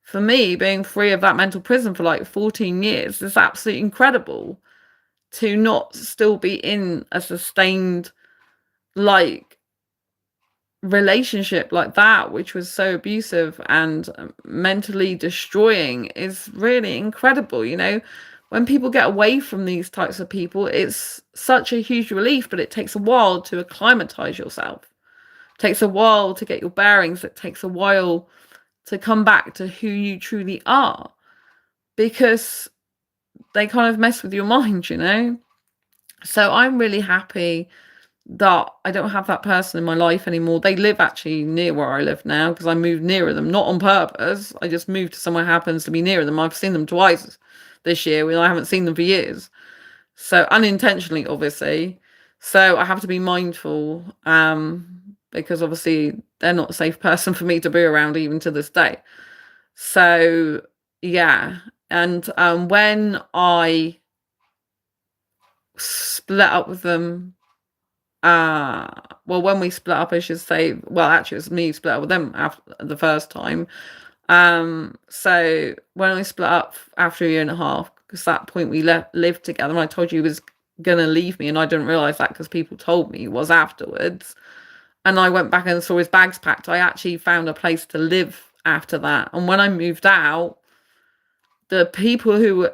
[SPEAKER 1] for me, being free of that mental prison for like 14 years is absolutely incredible. To not still be in a sustained relationship like that, which was so abusive and mentally destroying, is really incredible. When people get away from these types of people, it's such a huge relief, but it takes a while to acclimatize yourself. It takes a while to get your bearings. It takes a while to come back to who you truly are, because they kind of mess with your mind, So I'm really happy that I don't have that person in my life anymore. They live actually near where I live now, because I moved nearer them, not on purpose. I just moved to somewhere happens to be nearer them. I've seen them twice this year, and I haven't seen them for years. So unintentionally, obviously. So I have to be mindful, because obviously they're not a safe person for me to be around even to this day. So yeah. And when I split up with them, when we split up, I should say, well, actually it was me split up with them after the first time. So when I split up after 1.5 years, because that point we lived together, and I told you he was gonna leave me, and I didn't realize that because people told me he was afterwards. And I went back and saw his bags packed. I actually found a place to live after that. And when I moved out, the people who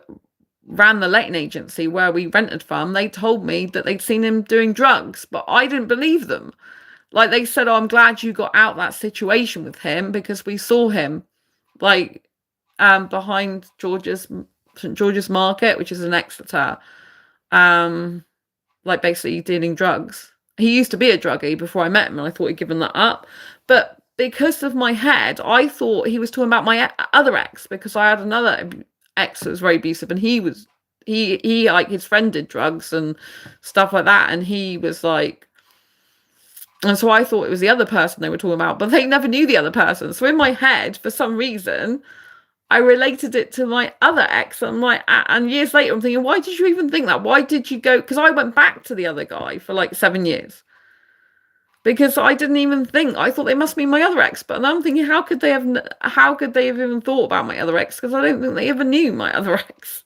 [SPEAKER 1] ran the letting agency where we rented from, they told me that they'd seen him doing drugs, but I didn't believe them. Like, they said, "Oh, I'm glad you got out that situation with him, because we saw him behind St George's Market, which is in Exeter, basically dealing drugs." He used to be a druggie before I met him, and I thought he'd given that up. But because of my head, I thought he was talking about my other ex, because I had another ex that was very abusive, and he like, his friend did drugs and stuff like that, and he was like, and so I thought it was the other person they were talking about, but they never knew the other person. So in my head, for some reason, I related it to my other ex. And years later, I'm thinking, why did you even think that? Why did you go? Because I went back to the other guy for like 7 years. Because I didn't even think, I thought they must be my other ex. But I'm thinking, how could they have even thought about my other ex? Because I don't think they ever knew my other ex.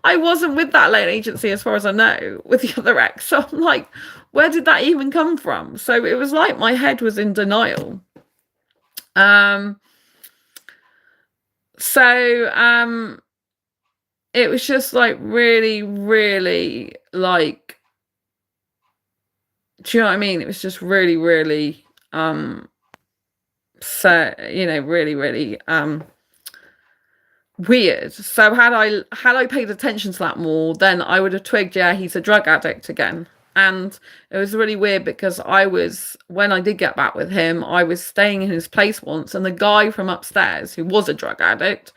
[SPEAKER 1] I wasn't with that letting agency, as far as I know, with the other ex. So I'm like, where did that even come from? So it was like my head was in denial. So it was just like really, really, like, do you know what I mean? It was just really, really, really, really weird. So had I paid attention to that more, then I would have twigged, yeah, he's a drug addict again. And it was really weird, because when I did get back with him, I was staying in his place once, and the guy from upstairs, who was a drug addict,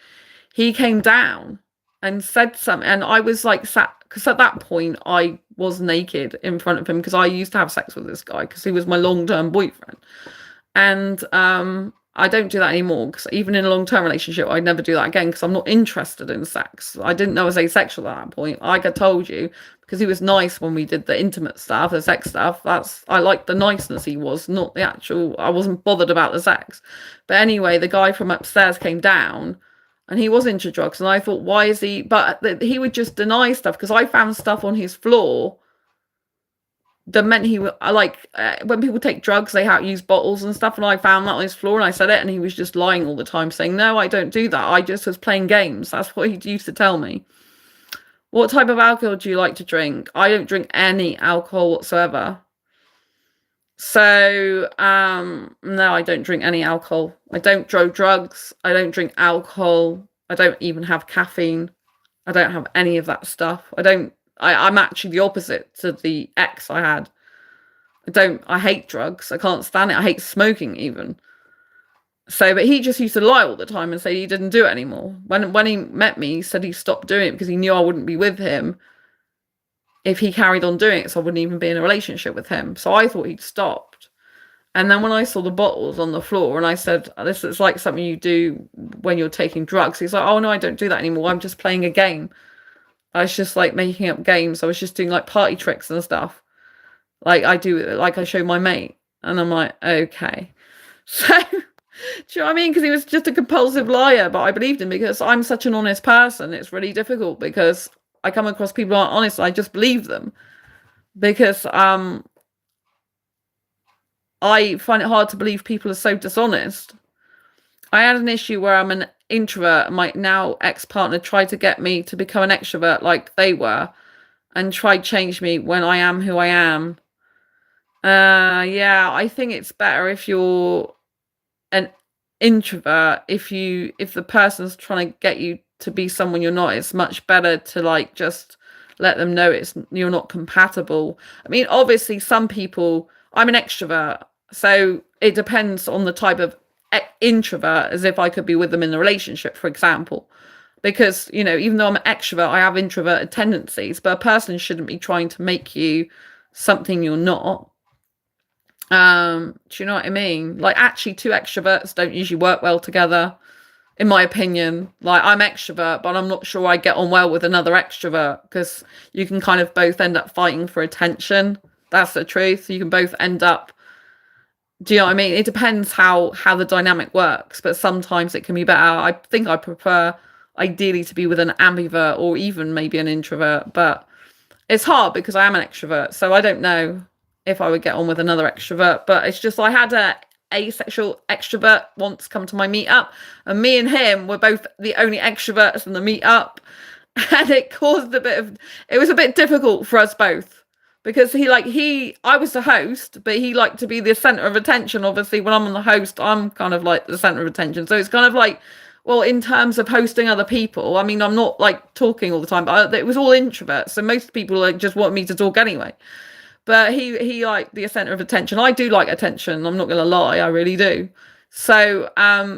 [SPEAKER 1] he came down and said something, and I was like sat, because at that point I was naked in front of him, because I used to have sex with this guy because he was my long-term boyfriend. And I don't do that anymore, because even in a long-term relationship, I'd never do that again, because I'm not interested in sex. I didn't know I was asexual at that point. Like I told you, because he was nice when we did the intimate stuff, the sex stuff. I liked the niceness he was, not the actual, I wasn't bothered about the sex. But anyway, the guy from upstairs came down, and he was into drugs, and I thought, why is he? But he would just deny stuff, because I found stuff on his floor that meant he would, when people take drugs, they have to use bottles and stuff, and I found that on his floor, and I said it, and he was just lying all the time, saying, no, I don't do that, I just was playing games. That's what he used to tell me. What type of alcohol do you like to drink? I don't drink any alcohol whatsoever. So, no, I don't drink any alcohol. I don't do drugs. I don't drink alcohol. I don't even have caffeine. I don't have any of that stuff. I'm actually the opposite to the ex I had. I hate drugs. I can't stand it. I hate smoking even. So, but he just used to lie all the time and say he didn't do it anymore. When he met me, he said he stopped doing it because he knew I wouldn't be with him if he carried on doing it, so I wouldn't even be in a relationship with him. So I thought he'd stopped. And then when I saw the bottles on the floor and I said, this is like something you do when you're taking drugs, he's like, oh no, I don't do that anymore. I'm just playing a game. I was just like making up games. I was just doing like party tricks and stuff. Like I show my mate. And I'm like, okay. So, do you know what I mean? Because he was just a compulsive liar, but I believed him because I'm such an honest person. It's really difficult because I come across people who aren't honest. I just believe them because I find it hard to believe people are so dishonest. I had an issue where I'm an introvert. My now ex-partner tried to get me to become an extrovert like they were and tried to change me when I am who I am. Yeah, I think it's better if you're an introvert. If the person's trying to get you to be someone you're not, it's much better to like just let them know you're not compatible. I mean, obviously some people, I'm an extrovert, so it depends on the type of introvert, as if I could be with them in a relationship, for example. Because, even though I'm an extrovert, I have introverted tendencies, but a person shouldn't be trying to make you something you're not. Do you know what I mean? Like, actually, two extroverts don't usually work well together, in my opinion. Like, I'm extrovert, but I'm not sure I get on well with another extrovert because you can kind of both end up fighting for attention. That's the truth. You can both end up, do you know what I mean? It depends how the dynamic works, but sometimes it can be better. I think I prefer ideally to be with an ambivert or even maybe an introvert, but it's hard because I am an extrovert, so I don't know if I would get on with another extrovert. But it's just I had a asexual extrovert once come to my meetup, and me and him were both the only extroverts in the meetup, and it was a bit difficult for us both because I was the host, but he liked to be the center of attention. Obviously, when I'm the host, I'm kind of like the center of attention. So it's kind of like, well, in terms of hosting other people, I mean, I'm not like talking all the time, but it was all introverts. So most people like just want me to talk anyway. But he liked the center of attention. I do like attention. I'm not going to lie. I really do. So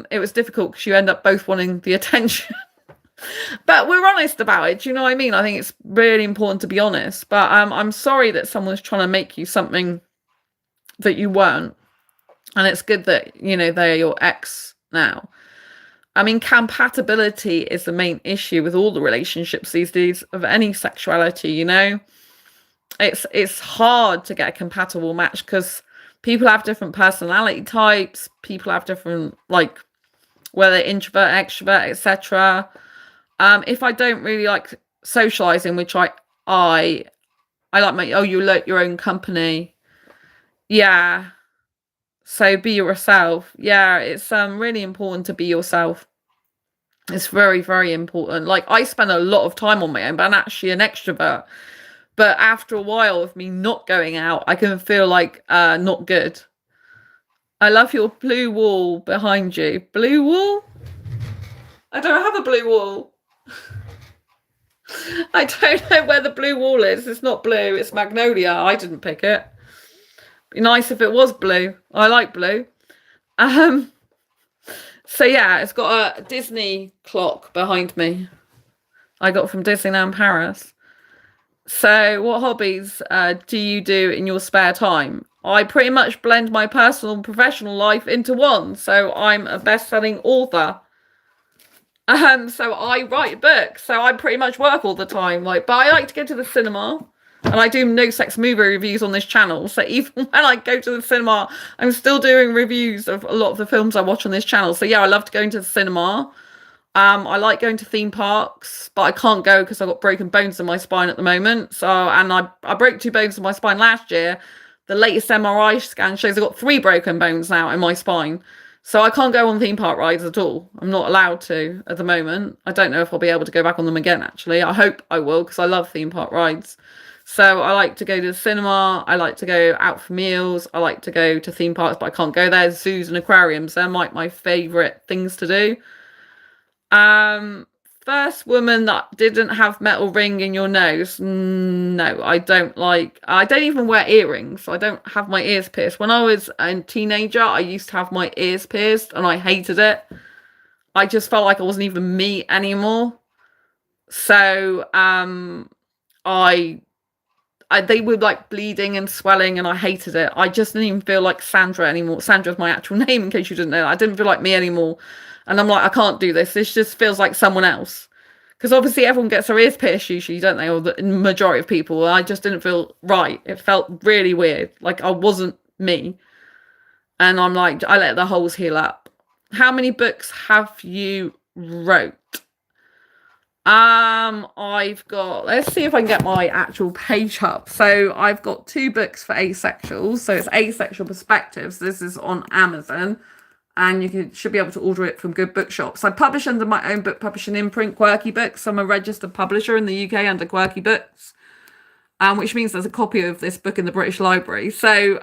[SPEAKER 1] it was difficult because you end up both wanting the attention. But we're honest about it. Do you know what I mean? I think it's really important to be honest. But I'm sorry that someone's trying to make you something that you weren't. And it's good that, they are your ex now. I mean, compatibility is the main issue with all the relationships these days of any sexuality, It's hard to get a compatible match because people have different personality types. People have different, like, whether introvert, extrovert, etc. If I don't really like socializing, which I like you like your own company. Yeah. So be yourself. Yeah, it's really important to be yourself. It's very, very important. Like, I spend a lot of time on my own, but I'm actually an extrovert. But after a while of me not going out, I can feel like not good. I love your blue wall behind you. Blue wall? I don't have a blue wall. I don't know where the blue wall is. It's not blue. It's magnolia. I didn't pick it. Be nice if it was blue. I like blue. So yeah, it's got a Disney clock behind me. I got from Disneyland Paris. So what hobbies do you do in your spare time? I pretty much blend my personal and professional life into one. So I'm a best-selling author. So I write books. So I pretty much work all the time. But I like to go to the cinema. And I do no sex movie reviews on this channel. So even when I go to the cinema, I'm still doing reviews of a lot of the films I watch on this channel. So yeah, I love to go into the cinema. I like going to theme parks, but I can't go because I've got broken bones in my spine at the moment. So, and I broke 2 bones in my spine last year. The latest MRI scan shows I've got 3 broken bones now in my spine. So I can't go on theme park rides at all. I'm not allowed to at the moment. I don't know if I'll be able to go back on them again, actually. I hope I will because I love theme park rides. So I like to go to the cinema. I like to go out for meals. I like to go to theme parks, but I can't go there. Zoos and aquariums, they're like my favorite things to do. Um, First woman that didn't have metal ring in your nose. No, I don't like. I don't even wear earrings. I don't have my ears pierced. When I was a teenager, I used to have my ears pierced, and I hated it. I just felt like I wasn't even me anymore. So, I they were like bleeding and swelling, and I hated it. I just didn't even feel like Sandra anymore. Sandra's my actual name, in case you didn't know. I didn't feel like me anymore, and I'm like, I can't do this. This just feels like someone else. Because obviously everyone gets their ears pierced usually, don't they? Or the majority of people. I just didn't feel right. It felt really weird. Like I wasn't me. And I'm like, I let the holes heal up. How many books have you wrote? I've got, let's see if I can get my actual page up. So I've got 2 books for asexuals. So it's Asexual Perspectives. This is on Amazon, and you should be able to order it from good bookshops. I publish under my own book publishing imprint, Quirky Books. I'm a registered publisher in the UK under Quirky Books, which means there's a copy of this book in the British Library. So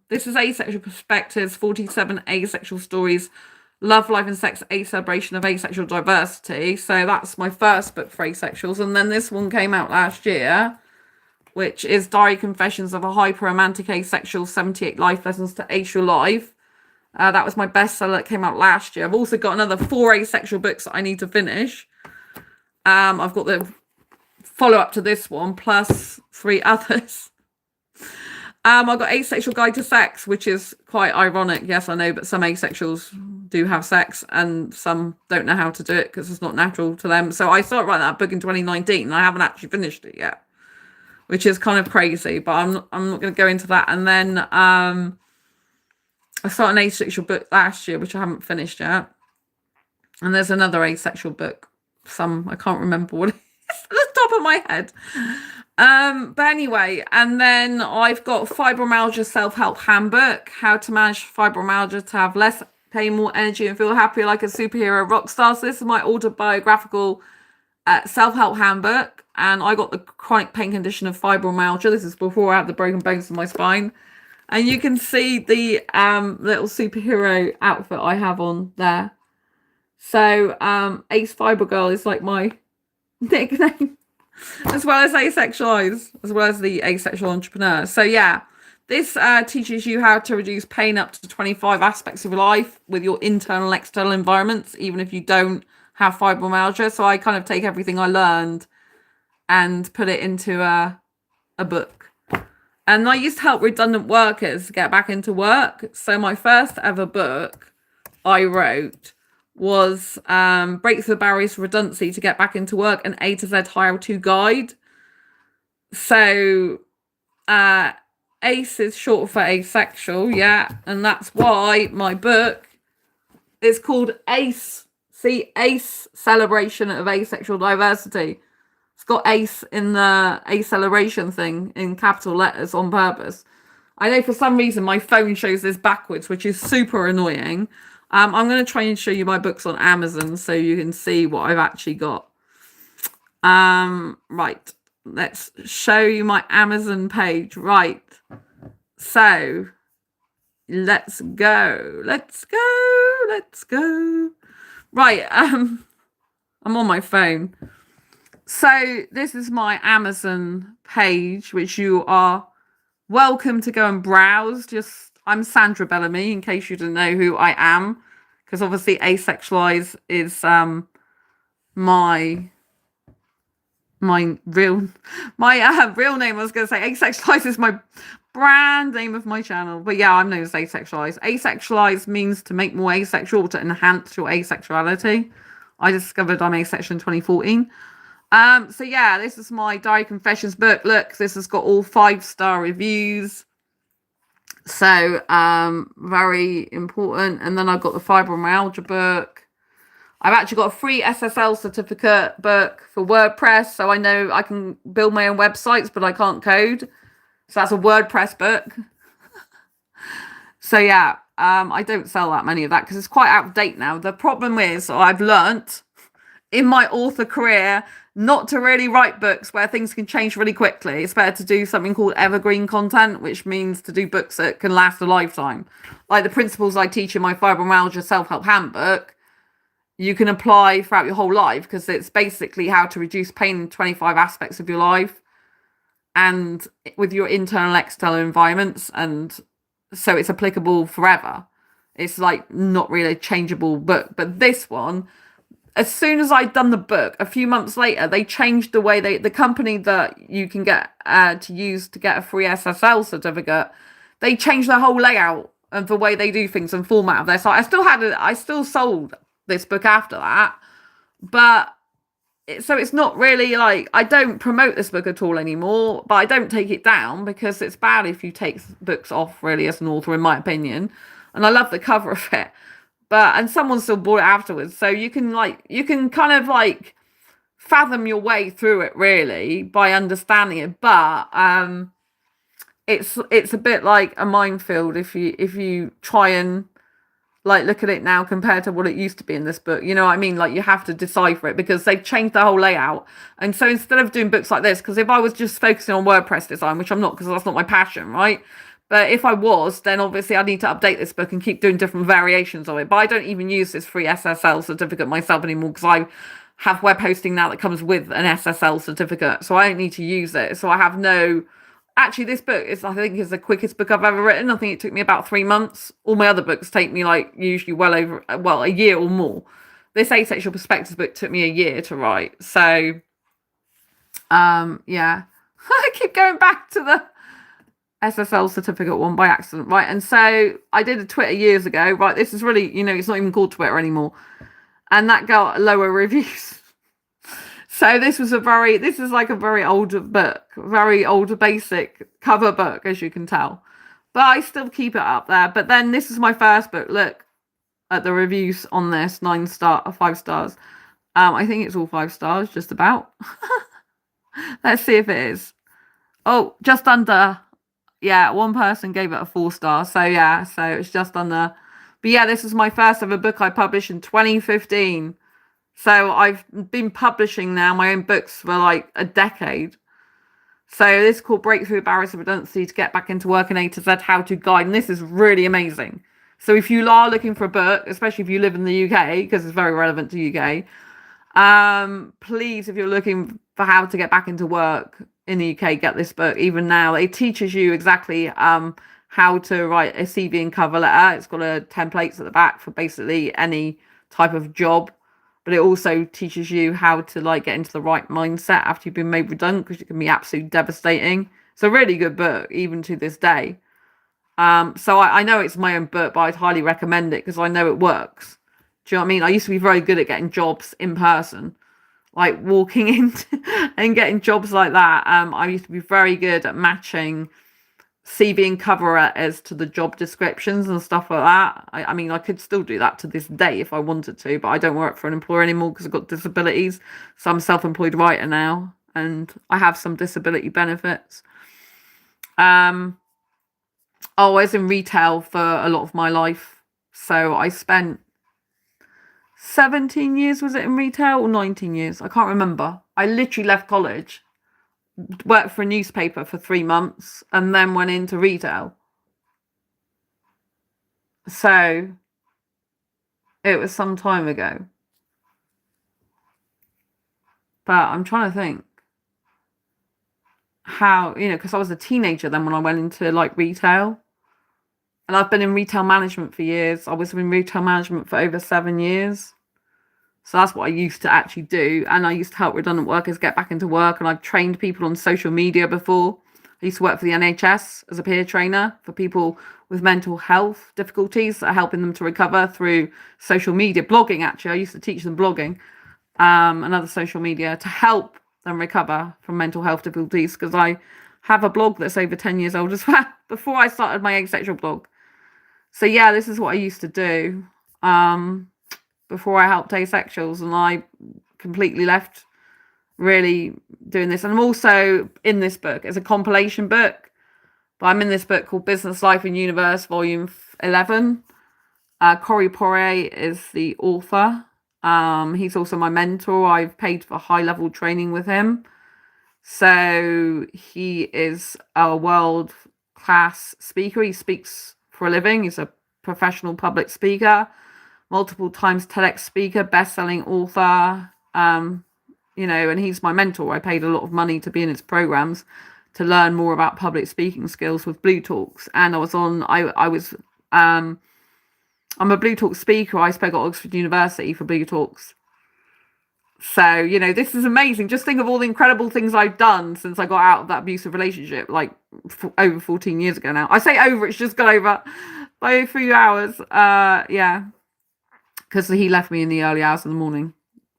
[SPEAKER 1] this is Asexual Perspectives, 47 Asexual Stories, Love, Life and Sex, A Celebration of Asexual Diversity. So that's my first book for asexuals. And then this one came out last year, which is Diary Confessions of a Hyper-Romantic Asexual, 78 Life Lessons to Asexual Life. That was my bestseller that came out last year. I've also got another 4 asexual books that I need to finish. I've got the follow-up to this one, plus 3 others. I've got Asexual Guide to Sex, which is quite ironic. Yes, I know, but some asexuals do have sex and some don't know how to do it because it's not natural to them. So I started writing that book in 2019 and I haven't actually finished it yet, which is kind of crazy, but I'm not going to go into that. And then I started an asexual book last year, which I haven't finished yet. And there's another asexual book. I can't remember what it is at the top of my head. But anyway, and then I've got Fibromyalgia Self-Help Handbook, How to Manage Fibromyalgia to Have Less Pain, More Energy and Feel Happier Like a Superhero Rock Star. So this is my autobiographical self-help handbook, and I got the chronic pain condition of fibromyalgia. This is before I had the broken bones in my spine. And you can see the little superhero outfit I have on there. So Ace Fiber Girl is like my nickname, as well as Asexualise, as well as the Asexual Entrepreneur. So yeah, this teaches you how to reduce pain up to 25 aspects of your life with your internal and external environments, even if you don't have fibromyalgia. So I kind of take everything I learned and put it into a book. And I used to help redundant workers get back into work. So my first ever book I wrote was Break Through the Barriers to Redundancy to Get Back into Work, an A to Z How-To Guide. So ACE is short for asexual, yeah, and that's why my book is called ACE. See, ACE, Celebration of Asexual Diversity. It's got ACE in the acceleration thing in capital letters on purpose. I know for some reason my phone shows this backwards, which is super annoying. I'm going to try and show you my books on Amazon so you can see what I've actually got. Right, let's show you my Amazon page. Right, so let's go. Right, I'm on my phone. So this is my Amazon page, which you are welcome to go and browse. I'm Sandra Bellamy, in case you didn't know who I am, because obviously Asexualise is my real name. I was going to say Asexualise is my brand name of my channel, but yeah, I'm known as Asexualise. Asexualise means to make more asexual, to enhance your asexuality. I discovered I'm asexual in 2014. So yeah, this is my Diary Confessions book. Look, this has got all 5-star reviews. So very important. And then I've got the fibromyalgia book. I've actually got a free SSL certificate book for WordPress. So I know I can build my own websites, but I can't code. So that's a WordPress book. So yeah, I don't sell that many of that because it's quite out of date now. The problem is, I've learnt, in my author career not to really write books where things can change really quickly. It's better to do something called evergreen content, which means to do books that can last a lifetime. Like the principles I teach in my fibromyalgia self-help handbook, you can apply throughout your whole life, because it's basically how to reduce pain in 25 aspects of your life and with your internal and external environments. And so it's applicable forever. It's like not really a changeable book. But this one, as soon as I'd done the book, a few months later, they changed the way the company that you can get to use to get a free SSL certificate, they changed the whole layout of the way they do things and format of their site. I still sold this book after that, but so it's not really like, I don't promote this book at all anymore, but I don't take it down, because it's bad if you take books off, really, as an author, in my opinion. And I love the cover of it. And someone still bought it afterwards. So you can kind of like fathom your way through it, really, by understanding it. But it's a bit like a minefield if you try and like look at it now compared to what it used to be in this book. You know what I mean? Like, you have to decipher it, because they've changed the whole layout. And so instead of doing books like this, because if I was just focusing on WordPress design, which I'm not, because that's not my passion, right? But if I was, then obviously I need to update this book and keep doing different variations of it. But I don't even use this free SSL certificate myself anymore, because I have web hosting now that comes with an SSL certificate. So I don't need to use it. So I have no... Actually, this book I think, is the quickest book I've ever written. I think it took me about 3 months. All my other books take me like usually a year or more. This Asexual Perspectives book took me a year to write. So, yeah. I keep going back to the SSL certificate one by accident, right? And so I did a Twitter years ago, right? This is really, it's not even called Twitter anymore. And that got lower reviews. So this is like a very old book, very old basic cover book, as you can tell. But I still keep it up there. But then this is my first book. Look at the reviews on this, 5 stars. I think it's all 5 stars, just about. Let's see if it is. Oh, just under. Yeah, one person gave it a 4 star. So yeah, so it's just under. But yeah, this is my first ever book I published in 2015. So I've been publishing now my own books for like a decade. So this is called Breakthrough Barriers of Redundancy to Get Back into Work in A to Z How to Guide. And this is really amazing. So if you are looking for a book, especially if you live in the UK, because it's very relevant to UK, please, if you're looking for how to get back into work in the UK, get this book. Even now, it teaches you exactly how to write a CV and cover letter. It's got templates at the back for basically any type of job. But it also teaches you how to like get into the right mindset after you've been made redundant, because it can be absolutely devastating. It's a really good book, even to this day. So I know it's my own book, but I'd highly recommend it because I know it works. Do you know what I mean? I used to be very good at getting jobs in person, like walking in and getting jobs like that. I used to be very good at matching CV and cover letters to the job descriptions and stuff like that. I mean, I could still do that to this day if I wanted to, but I don't work for an employer anymore because I've got disabilities. So I'm a self-employed writer now, and I have some disability benefits. I was in retail for a lot of my life. So I spent 17 years, was it, in retail, or 19 years? I can't remember. I literally left college, worked for a newspaper for 3 months, and then went into retail. So it was some time ago. But I'm trying to think how, because I was a teenager then when I went into like retail. And I've been in retail management for years. I was in retail management for over 7 years. So that's what I used to actually do. And I used to help redundant workers get back into work. And I've trained people on social media before. I used to work for the NHS as a peer trainer for people with mental health difficulties, helping them to recover through social media. Blogging, actually. I used to teach them blogging and other social media to help them recover from mental health difficulties, because I have a blog that's over 10 years old as well, before I started my Asexual blog. So yeah, this is what I used to do before I helped asexuals, and I completely left really doing this. And I'm also in this book. It's a compilation book, but I'm in this book called Business, Life and Universe, Volume 11. Corey Poirier is the author. He's also my mentor. I've paid for high level training with him. So he is a world class speaker. He speaks for a living. He's a professional public speaker, multiple times TEDx speaker, best-selling author. And he's my mentor. I paid a lot of money to be in his programs to learn more about public speaking skills with Blue Talks. And I'm a Blue Talk speaker. I spoke at Oxford University for Blue Talks. So, this is amazing. Just think of all the incredible things I've done since I got out of that abusive relationship, like over 14 years ago now. I say over, it's just gone over by a few hours. Because he left me in the early hours of the morning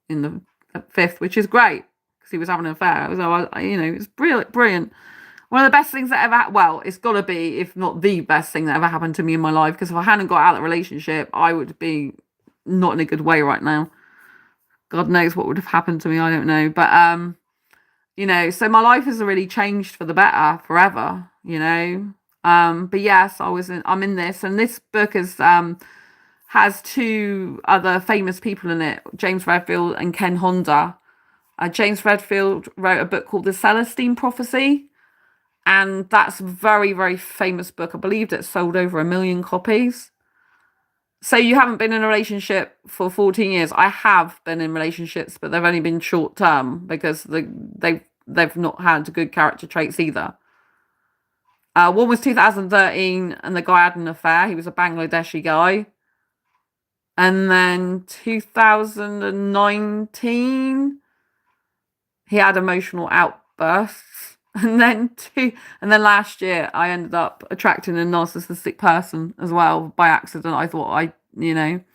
[SPEAKER 1] in the 5th, which is great because he was having an affair. So, it's brilliant. One of the best things that ever it's got to be, if not the best thing that ever happened to me in my life, because if I hadn't got out of the relationship, I would be not in a good way right now. God knows what would have happened to me. I don't know. But, so my life has really changed for the better forever, But yes, I'm in this. And this book has 2 other famous people in it, James Redfield and Ken Honda. James Redfield wrote a book called The Celestine Prophecy. And that's a very, very famous book. I believe it sold over 1 million copies. So you haven't been in a relationship for 14 years. I have been in relationships, but they've only been short term because they've not had good character traits either. One was 2013, and the guy had an affair. He was a Bangladeshi guy. And then 2019, he had emotional outbursts. And then last year, I ended up attracting a narcissistic person as well by accident. I thought I didn't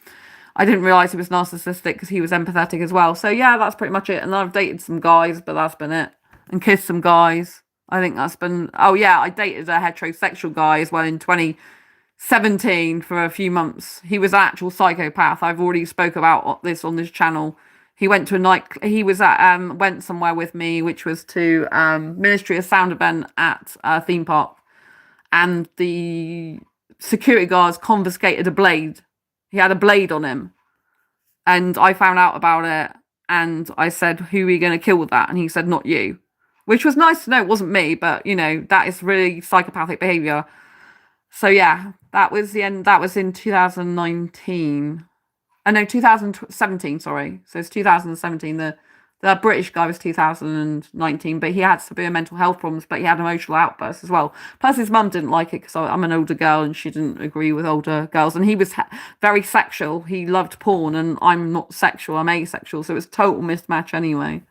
[SPEAKER 1] realize he was narcissistic because he was empathetic as well. So yeah, that's pretty much it. And I've dated some guys, but that's been it. And kissed some guys. I think that's been. Oh yeah, I dated a heterosexual guy as well in 2017 for a few months. He was an actual psychopath. I've already spoke about this on this channel. He went to a night. He was at went somewhere with me, which was to Ministry of Sound event at a theme park, and the security guards confiscated a blade. He had a blade on him, and I found out about it. And I said, "Who are you going to kill with that?" And he said, "Not you," which was nice to know. It wasn't me, but that is really psychopathic behavior. So yeah, that was the end. That was in 2019. No, 2017, sorry. So it's 2017. The British guy was 2019, but he had severe mental health problems, but he had emotional outbursts as well. Plus his mum didn't like it because I'm an older girl and she didn't agree with older girls. And he was very sexual. He loved porn and I'm not sexual, I'm asexual. So it was a total mismatch anyway.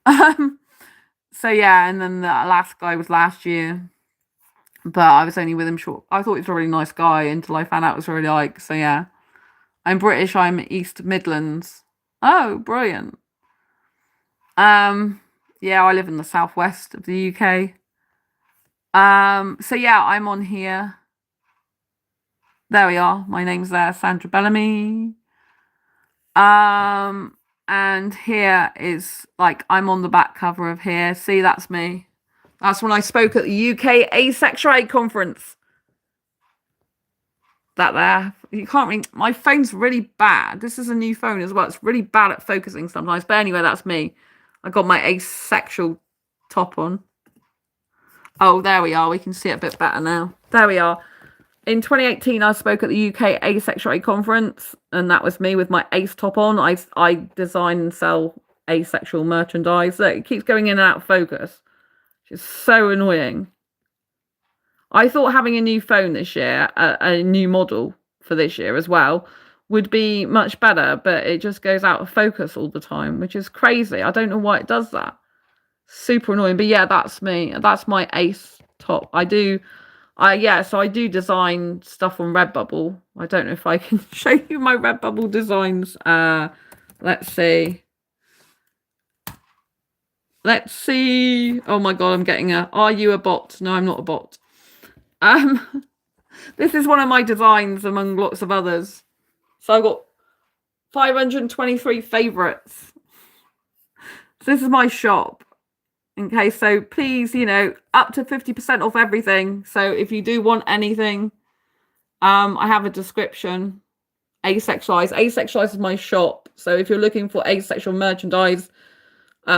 [SPEAKER 1] So yeah, and then the last guy was last year. But I was only with him short. I thought he was a really nice guy until I found out it was really like, so yeah. I'm British, I'm East Midlands. Oh, brilliant. Yeah, I live in the southwest of the UK. So yeah, I'm on here. There we are. My name's there, Sandra Bellamy. And here is I'm on the back cover of here. See, that's me. That's when I spoke at the UK Asexuality conference. That there. You can't really. My phone's really bad. This is a new phone as well. It's really bad at focusing sometimes. But anyway, that's me. I got my asexual top on. Oh, there we are. We can see it a bit better now. There we are. In 2018, I spoke at the UK Asexuality conference, and that was me with my ace top on. I design and sell asexual merchandise. Look, it keeps going in and out of focus, which is so annoying. I thought having a new phone this year, a new model for this year as well, would be much better, but it just goes out of focus all the time, which is crazy. I don't know why it does that. Super annoying. But yeah, that's me. That's my ace top. So I do design stuff on Redbubble. I don't know if I can show you my Redbubble designs. Let's see. Oh my god, I'm getting are you a bot? No, I'm not a bot. This is one of my designs among lots of others. So I've got 523 favorites. So this is my shop. Okay, so please, up to 50% off everything. So if you do want anything, I have a description. Asexualise. Asexualise is my shop. So if you're looking for asexual merchandise,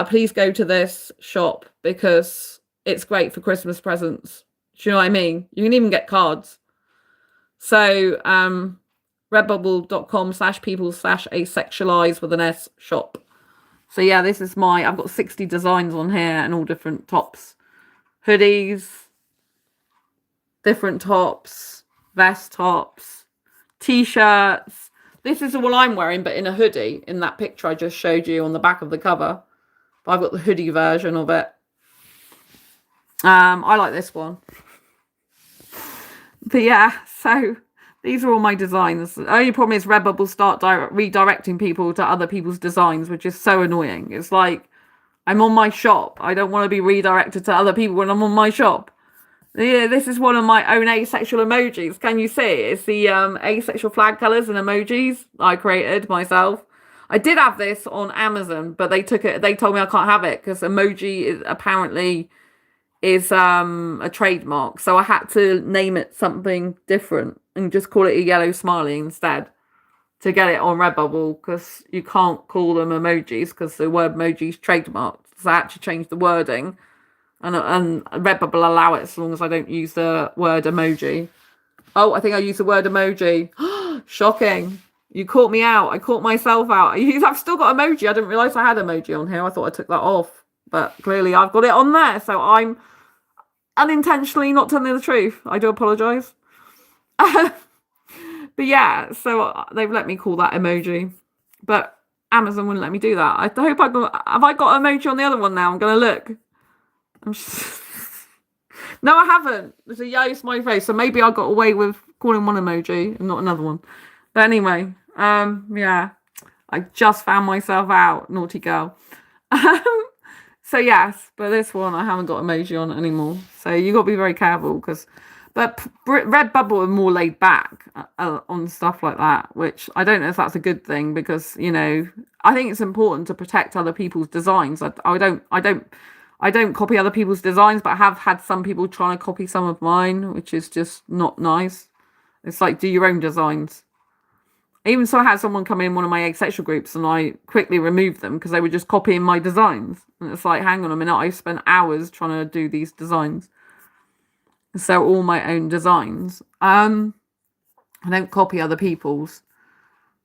[SPEAKER 1] please go to this shop because it's great for Christmas presents. Do you know what I mean? You can even get cards. So redbubble.com/people/asexualize with an S shop. So yeah, this is I've got 60 designs on here and all different tops, hoodies, different tops, vest tops, t-shirts. This is all I'm wearing, but in a hoodie, in that picture I just showed you on the back of the cover. But I've got the hoodie version of it. I like this one. But yeah, so these are all my designs. The only problem is Redbubble start redirecting people to other people's designs, which is so annoying. It's like, I'm on my shop. I don't want to be redirected to other people when I'm on my shop. Yeah, this is one of my own asexual emojis. Can you see? It's the asexual flag colours and emojis I created myself. I did have this on Amazon, but they took it. They told me I can't have it because emoji is apparently a trademark. So I had to name it something different and just call it a yellow smiley instead to get it on Redbubble, because you can't call them emojis because the word emoji is trademarked. So I had to change the wording. And Redbubble allow it as long as I don't use the word emoji. Oh, I think I used the word emoji. Shocking. You caught me out. I caught myself out. I've still got emoji. I didn't realise I had emoji on here. I thought I took that off. But clearly I've got it on there. So I'm unintentionally not telling the truth. I do apologise. But yeah, so they've let me call that emoji. But Amazon wouldn't let me do that. I hope have I got emoji on the other one now? I'm going to look. No, I haven't. There's a yay smiley face, so maybe I got away with calling one emoji and not another one. But anyway, yeah, I just found myself out, naughty girl. So yes, but this one I haven't got emoji on anymore. So you got to be very careful but Redbubble are more laid back on stuff like that, which I don't know if that's a good thing because I think it's important to protect other people's designs. I don't copy other people's designs, but I have had some people trying to copy some of mine, which is just not nice. It's like, do your own designs. Even so, I had someone come in one of my asexual groups and I quickly removed them because they were just copying my designs. And it's like, hang on a minute, I spent hours trying to do these designs. So all my own designs. I don't copy other people's.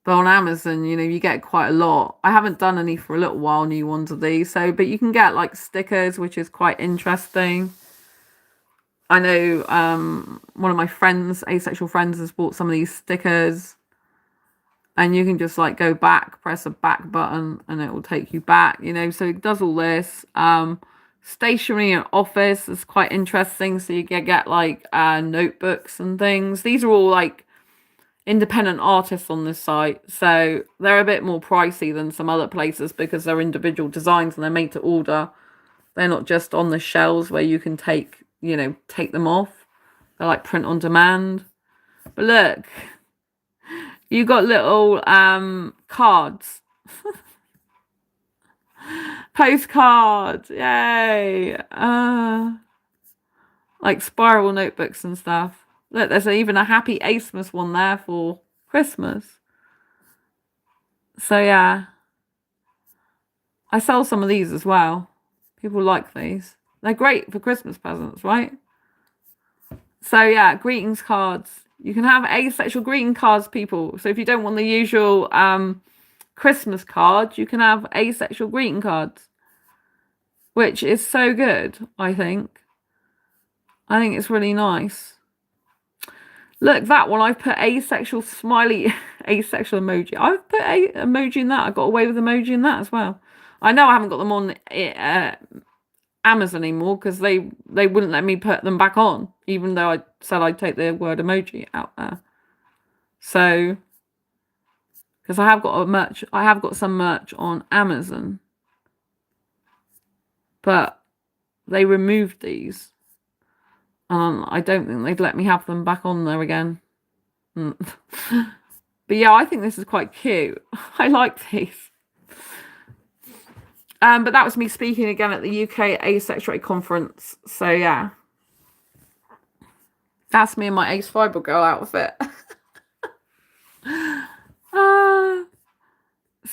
[SPEAKER 1] But on Amazon, you get quite a lot. I haven't done any for a little while, new ones of these. But you can get like stickers, which is quite interesting. I know one of my friends, asexual friends, has bought some of these stickers. And you can just like go back, press a back button, and it will take you back, So it does all this. Stationery and office is quite interesting. So you can get like notebooks and things. These are all like independent artists on this site, so they're a bit more pricey than some other places because they're individual designs and they're made to order. They're not just on the shelves where you can take them off. They're like print on demand. But look, you got little cards. Postcards, yay. Like spiral notebooks and stuff. Look, there's even a Happy Acemas one there for Christmas. So yeah, I sell some of these as well. People like these. They're great for Christmas presents, right? So yeah, greetings cards. You can have asexual greeting cards, people. So if you don't want the usual Christmas cards, you can have asexual greeting cards, which is so good, I think. I think it's really nice. Look, that one, I've put asexual smiley, asexual emoji. I've put a emoji in that. I got away with emoji in that as well. I know I haven't got them on Amazon anymore because they wouldn't let me put them back on, even though I said I'd take the word emoji out there. So, because I have got some merch on Amazon, but they removed these. I don't think they'd let me have them back on there again. But yeah, I think this is quite cute. I like these. But that was me speaking again at the UK Asexuality conference. So yeah. That's me in my Ace Fibro Girl outfit.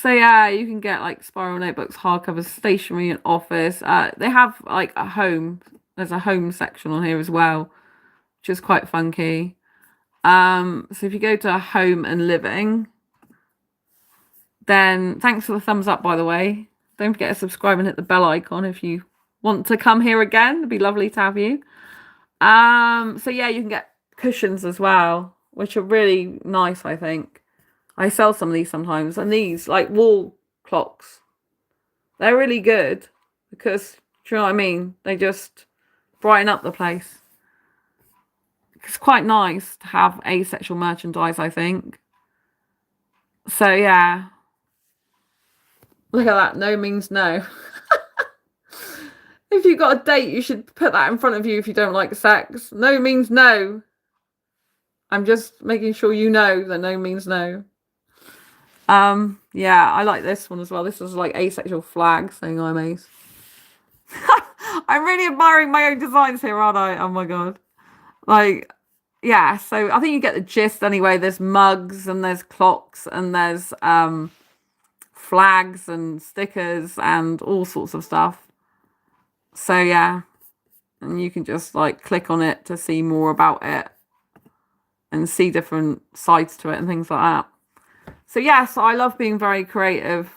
[SPEAKER 1] So yeah, you can get like spiral notebooks, hardcovers, stationery, and office. They have like a home. There's a home section on here as well, which is quite funky. So if you go to home and living, then thanks for the thumbs up, by the way. Don't forget to subscribe and hit the bell icon if you want to come here again. It'd be lovely to have you. So yeah, you can get cushions as well, which are really nice, I think. I sell some of these sometimes, and these like wall clocks, they're really good because, do you know what I mean? They just brighten up the place. It's quite nice to have asexual merchandise, I think. So yeah, look at that. No means no. If you've got a date, you should put that in front of you if you don't like sex. No means no. I'm just making sure you know that no means no. Yeah, I like this one as well. This is like asexual flag saying I'm ace. I'm really admiring my own designs here, aren't I? Oh my god. Like, yeah, so I think you get the gist anyway. There's mugs and there's clocks and there's flags and stickers and all sorts of stuff. So yeah, and you can just like click on it to see more about it and see different sides to it and things like that. So yes, I love being very creative.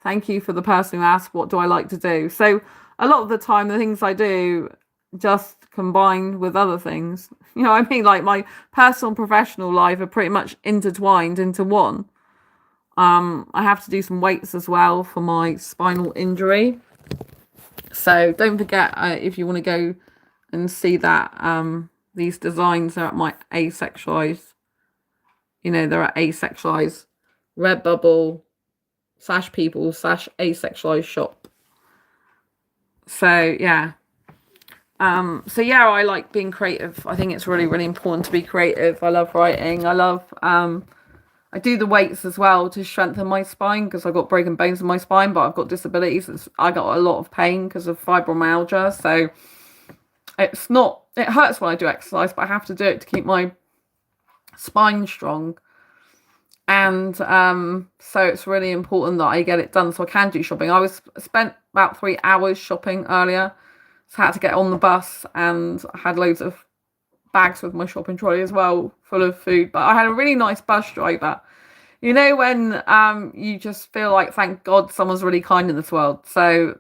[SPEAKER 1] Thank you for the person who asked, what do I like to do? So a lot of the time, the things I do just combined with other things. You know what I mean? Like my personal and professional life are pretty much intertwined into one. I have to do some weights as well for my spinal injury. So don't forget, if you want to go and see that, these designs are at my Asexualise. You know, they're at Asexualise. Redbubble /people /Asexualise shop. So yeah. So yeah, I like being creative. I think it's really, really important to be creative. I love writing. I love I do the weights as well to strengthen my spine because I've got broken bones in my spine, but I've got disabilities. I got a lot of pain because of fibromyalgia. So it hurts when I do exercise, but I have to do it to keep my spine strong. And so it's really important that I get it done so I can do shopping. I spent about 3 hours shopping earlier. So I had to get on the bus and I had loads of bags with my shopping trolley as well, full of food. But I had a really nice bus driver. You know when you just feel like, thank God someone's really kind in this world. So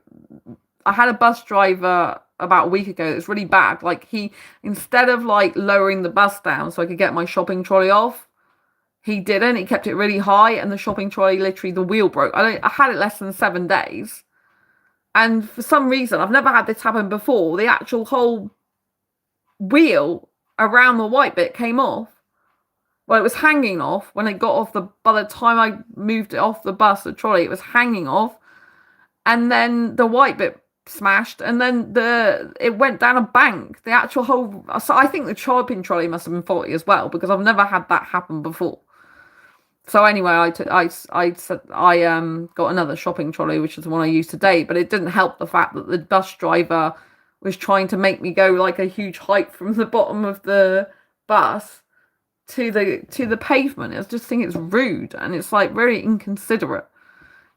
[SPEAKER 1] I had a bus driver about a week ago. It was really bad. Like he, instead of like lowering the bus down so I could get my shopping trolley off, he didn't. He kept it really high, and the shopping trolley, literally, the wheel broke. I had it less than 7 days. And for some reason, I've never had this happen before. The actual whole wheel around the white bit came off. Well, it was hanging off when it got off by the time I moved it off the bus, the trolley, it was hanging off. And then the white bit smashed, and then it went down a bank. The actual whole, so I think the shopping trolley must have been faulty as well, because I've never had that happen before. So anyway, I got another shopping trolley, which is the one I use today, but it didn't help the fact that the bus driver was trying to make me go like a huge height from the bottom of the bus to the pavement. I just think it's rude, and it's like very inconsiderate.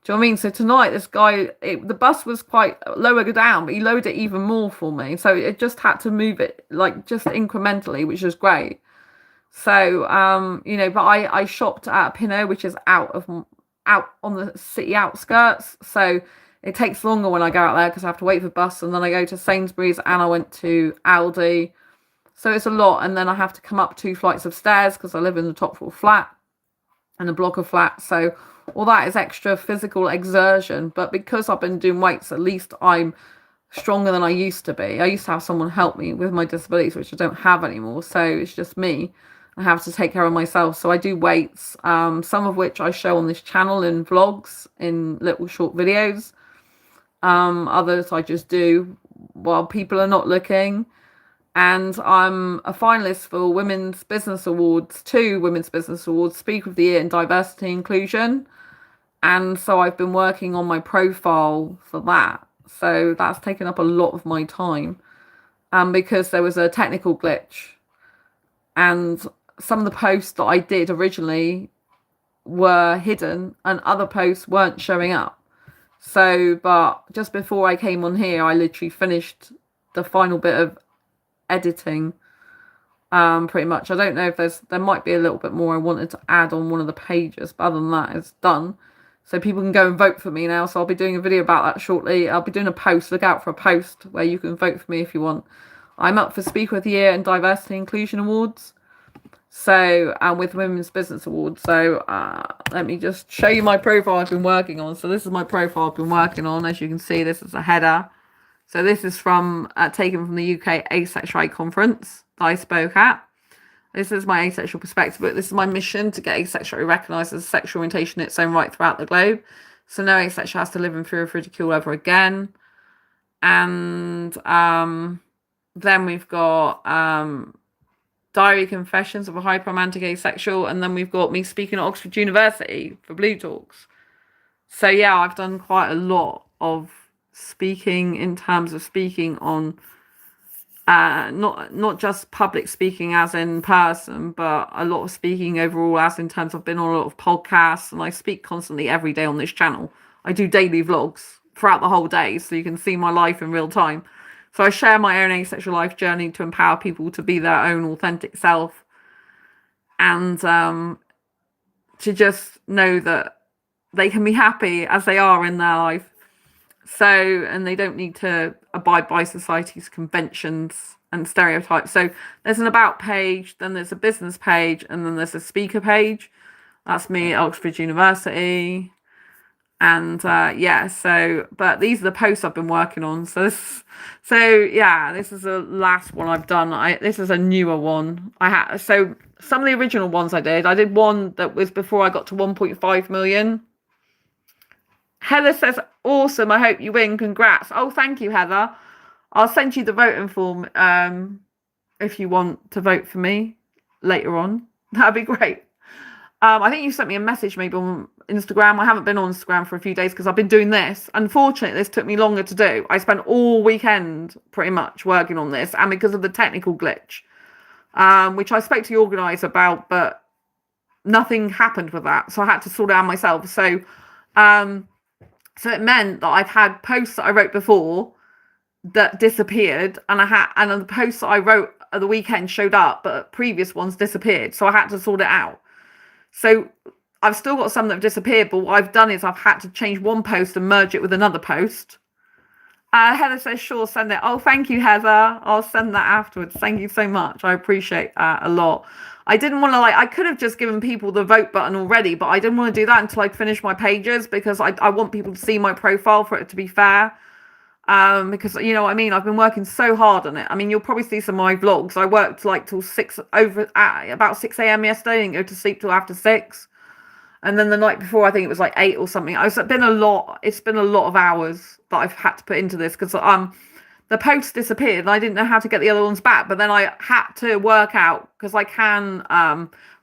[SPEAKER 1] Do you know what I mean? So tonight, this guy, the bus was quite lower down, but he lowered it even more for me. So it just had to move it like just incrementally, which is great. So, you know, but I shopped at Pinot, which is out on the city outskirts. So it takes longer when I go out there because I have to wait for the bus. And then I go to Sainsbury's and I went to Aldi. So it's a lot. And then I have to come up 2 flights of stairs because I live in the top floor flat and a block of flats. So all that is extra physical exertion. But because I've been doing weights, at least I'm stronger than I used to be. I used to have someone help me with my disabilities, which I don't have anymore. So it's just me. I have to take care of myself. So I do weights, some of which I show on this channel in vlogs, in little short videos. Others I just do while people are not looking. And I'm a finalist for Women's Business Awards, 2 Women's Business Awards, Speaker of the Year in Diversity and Inclusion. And so I've been working on my profile for that. So that's taken up a lot of my time because there was a technical glitch. And some of the posts that I did originally were hidden and other posts weren't showing up. So, but just before I came on here, I literally finished the final bit of editing, pretty much. I don't know if there might be a little bit more I wanted to add on one of the pages, but other than that, it's done. So people can go and vote for me now. So I'll be doing a video about that shortly. I'll be doing a post. Look out for a post where you can vote for me if you want. I'm up for Speaker of the Year and Diversity Inclusion Awards. So, with Women's Business Awards. So, let me just show you my profile I've been working on. So this is my profile I've been working on. As you can see, this is a header. So this is from taken from the UK Asexuality conference that I spoke at. This is my asexual perspective book. This is my mission to get asexuality recognised as a sexual orientation in its own right throughout the globe. So no asexual has to live in fear of ridicule ever again. And then we've got Diary Confessions of a Hyperromantic Asexual. And then we've got me speaking at Oxford University for Blue Talks. So yeah, I've done quite a lot of speaking in terms of speaking on not just public speaking as in person, but a lot of speaking overall as in terms I've been on a lot of podcasts, and I speak constantly every day on this channel. I do daily vlogs throughout the whole day, so you can see my life in real time. So I share my own asexual life journey to empower people to be their own authentic self, and to just know that they can be happy as they are in their life. So, and they don't need to abide by society's conventions and stereotypes. So there's an about page, then there's a business page, and then there's a speaker page. That's me at Oxford University. And yeah, so, but these are the posts I've been working on. So this is the last one I've done. This is a newer one. So some of the original ones I did one that was before I got to 1.5 million. Heather says, awesome, I hope you win, congrats. Oh, thank you, Heather. I'll send you the voting form if you want to vote for me later on. That'd be great. I think you sent me a message maybe on Instagram. I haven't been on Instagram for a few days because I've been doing this. Unfortunately, this took me longer to do. I spent all weekend pretty much working on this, and because of the technical glitch, which I spoke to the organiser about, but nothing happened with that. So I had to sort it out myself. So it meant that I've had posts that I wrote before that disappeared, and the posts that I wrote at the weekend showed up, but previous ones disappeared. So I had to sort it out. So I've still got some that have disappeared, but what I've done is I've had to change one post and merge it with another post. Heather says, sure, send it. Oh, thank you, Heather. I'll send that afterwards. Thank you so much. I appreciate that a lot. I didn't want to, I could have just given people the vote button already, but I didn't want to do that until I finish my pages, because I want people to see my profile for it to be fair. Because, you know what I mean? I've been working so hard on it. I mean, you'll probably see some of my vlogs. I worked till about 6 a.m. yesterday. I didn't go to sleep till after 6. And then the night before, I think it was like 8 or something. It's been a lot of hours that I've had to put into this, because the posts disappeared and I didn't know how to get the other ones back. But then I had to work out, because I can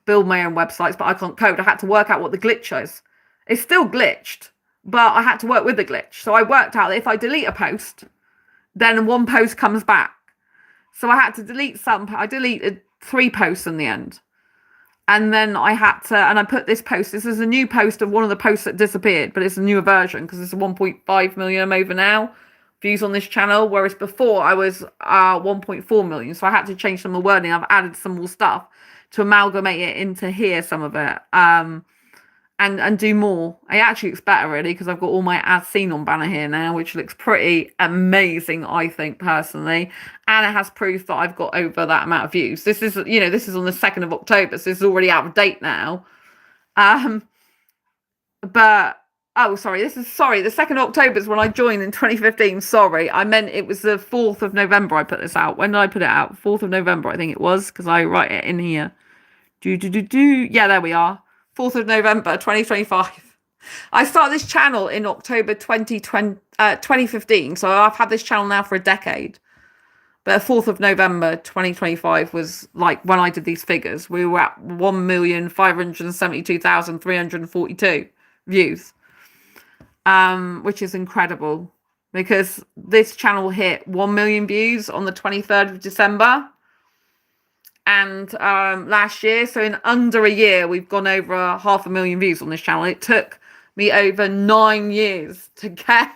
[SPEAKER 1] build my own websites, but I can't code. I had to work out what the glitch is. It's still glitched, but I had to work with the glitch. So I worked out that if I delete a post, then one post comes back. So I had to delete some. I deleted 3 posts in the end. And then I put this post. This is a new post of one of the posts that disappeared, but it's a newer version because it's 1.5 million I'm over now views on this channel, whereas before I was 1.4 million. So I had to change some of the wording. I've added some more stuff to amalgamate it into here, some of it, and do more. It actually looks better, really, because I've got all my as seen on banner here now, which looks pretty amazing, I think, personally. And it has proof that I've got over that amount of views. This is on the 2nd of October, so this is already out of date now. But oh, sorry, the 2nd of October is when I joined in 2015. Sorry, I meant it was the 4th of November I put this out. When did I put it out? 4th of November, I think it was, because I write it in here. Yeah, there we are. 4th of November, 2025. I started this channel in October 2015, so I've had this channel now for a decade. But 4th of November 2025 was like when I did these figures. We were at 1,572,342 views, which is incredible, because this channel hit 1 million views on the 23rd of December. and last year. So in under a year, we've gone over 500,000 views on this channel. It took me over 9 years to get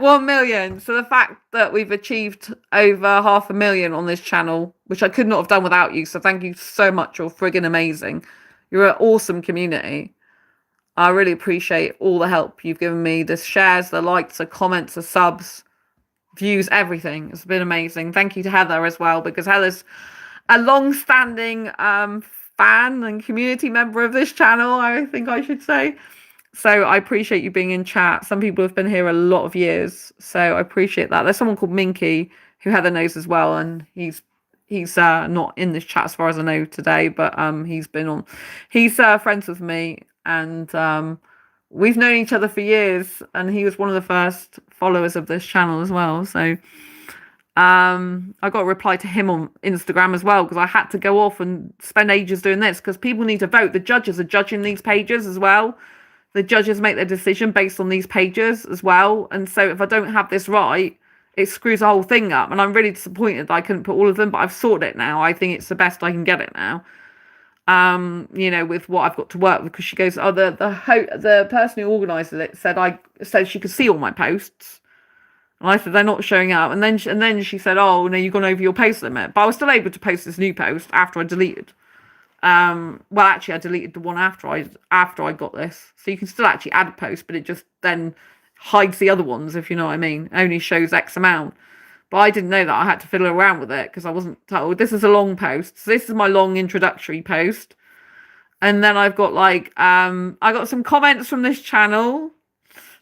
[SPEAKER 1] 1 million. So the fact that we've achieved over 500,000 on this channel, which I could not have done without you. So thank you so much. You're friggin' amazing. You're an awesome community. I really appreciate all the help you've given me. The shares, the likes, the comments, the subs, views, everything. It's been amazing. Thank you to Heather as well, because Heather's a long-standing fan and community member of this channel, I think I should say. So I appreciate you being in chat. Some people have been here a lot of years, so I appreciate that. There's someone called Minky who Heather knows as well, and he's not in this chat as far as I know today, but he's been on. He's friends with me, and we've known each other for years, and he was one of the first followers of this channel as well. So I got a reply to him on Instagram as well, because I had to go off and spend ages doing this, because people need to vote. The judges are judging these pages as well. The judges make their decision based on these pages as well. And so if I don't have this right, it screws the whole thing up. And I'm really disappointed that I couldn't put all of them, but I've sorted it now. I think it's the best I can get it now. You know, with what I've got to work with, because she goes, oh, the person who organised it said she could see all my posts. And I said, they're not showing up. And then she said, oh, no, you've gone over your post limit. But I was still able to post this new post after I deleted. Well, actually, I deleted the one after I got this. So you can still actually add a post, but it just then hides the other ones, if you know what I mean. It only shows X amount. But I didn't know that. I had to fiddle around with it because I wasn't told. This is a long post. So this is my long introductory post. And then I've got I got some comments from this channel.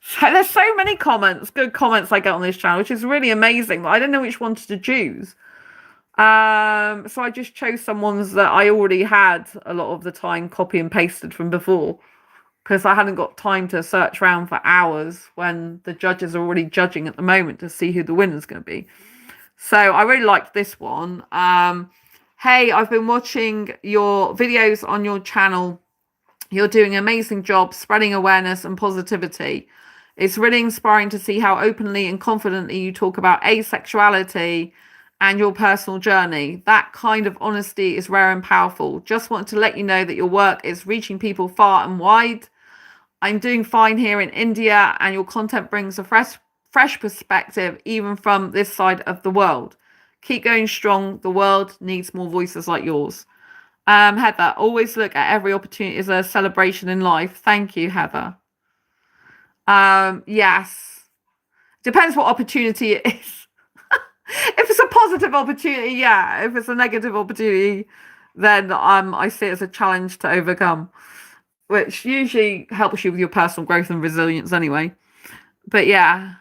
[SPEAKER 1] So there's so many comments, good comments I get on this channel, which is really amazing. I didn't know which ones to choose. So I just chose some ones that I already had a lot of the time copy and pasted from before, because I hadn't got time to search around for hours when the judges are already judging at the moment to see who the winner's going to be. So I really liked this one. Hey, I've been watching your videos on your channel. You're doing an amazing job spreading awareness and positivity. It's really inspiring to see how openly and confidently you talk about asexuality and your personal journey. That kind of honesty is rare and powerful. Just want to let you know that your work is reaching people far and wide. I'm doing fine here in India, and your content brings a fresh perspective even from this side of the world. Keep going strong. The world needs more voices like yours. Heather, always look at every opportunity as a celebration in life. Thank you, Heather. Yes. Depends what opportunity it is. If it's a positive opportunity, yeah. If it's a negative opportunity, then I see it as a challenge to overcome, which usually helps you with your personal growth and resilience anyway. But yeah,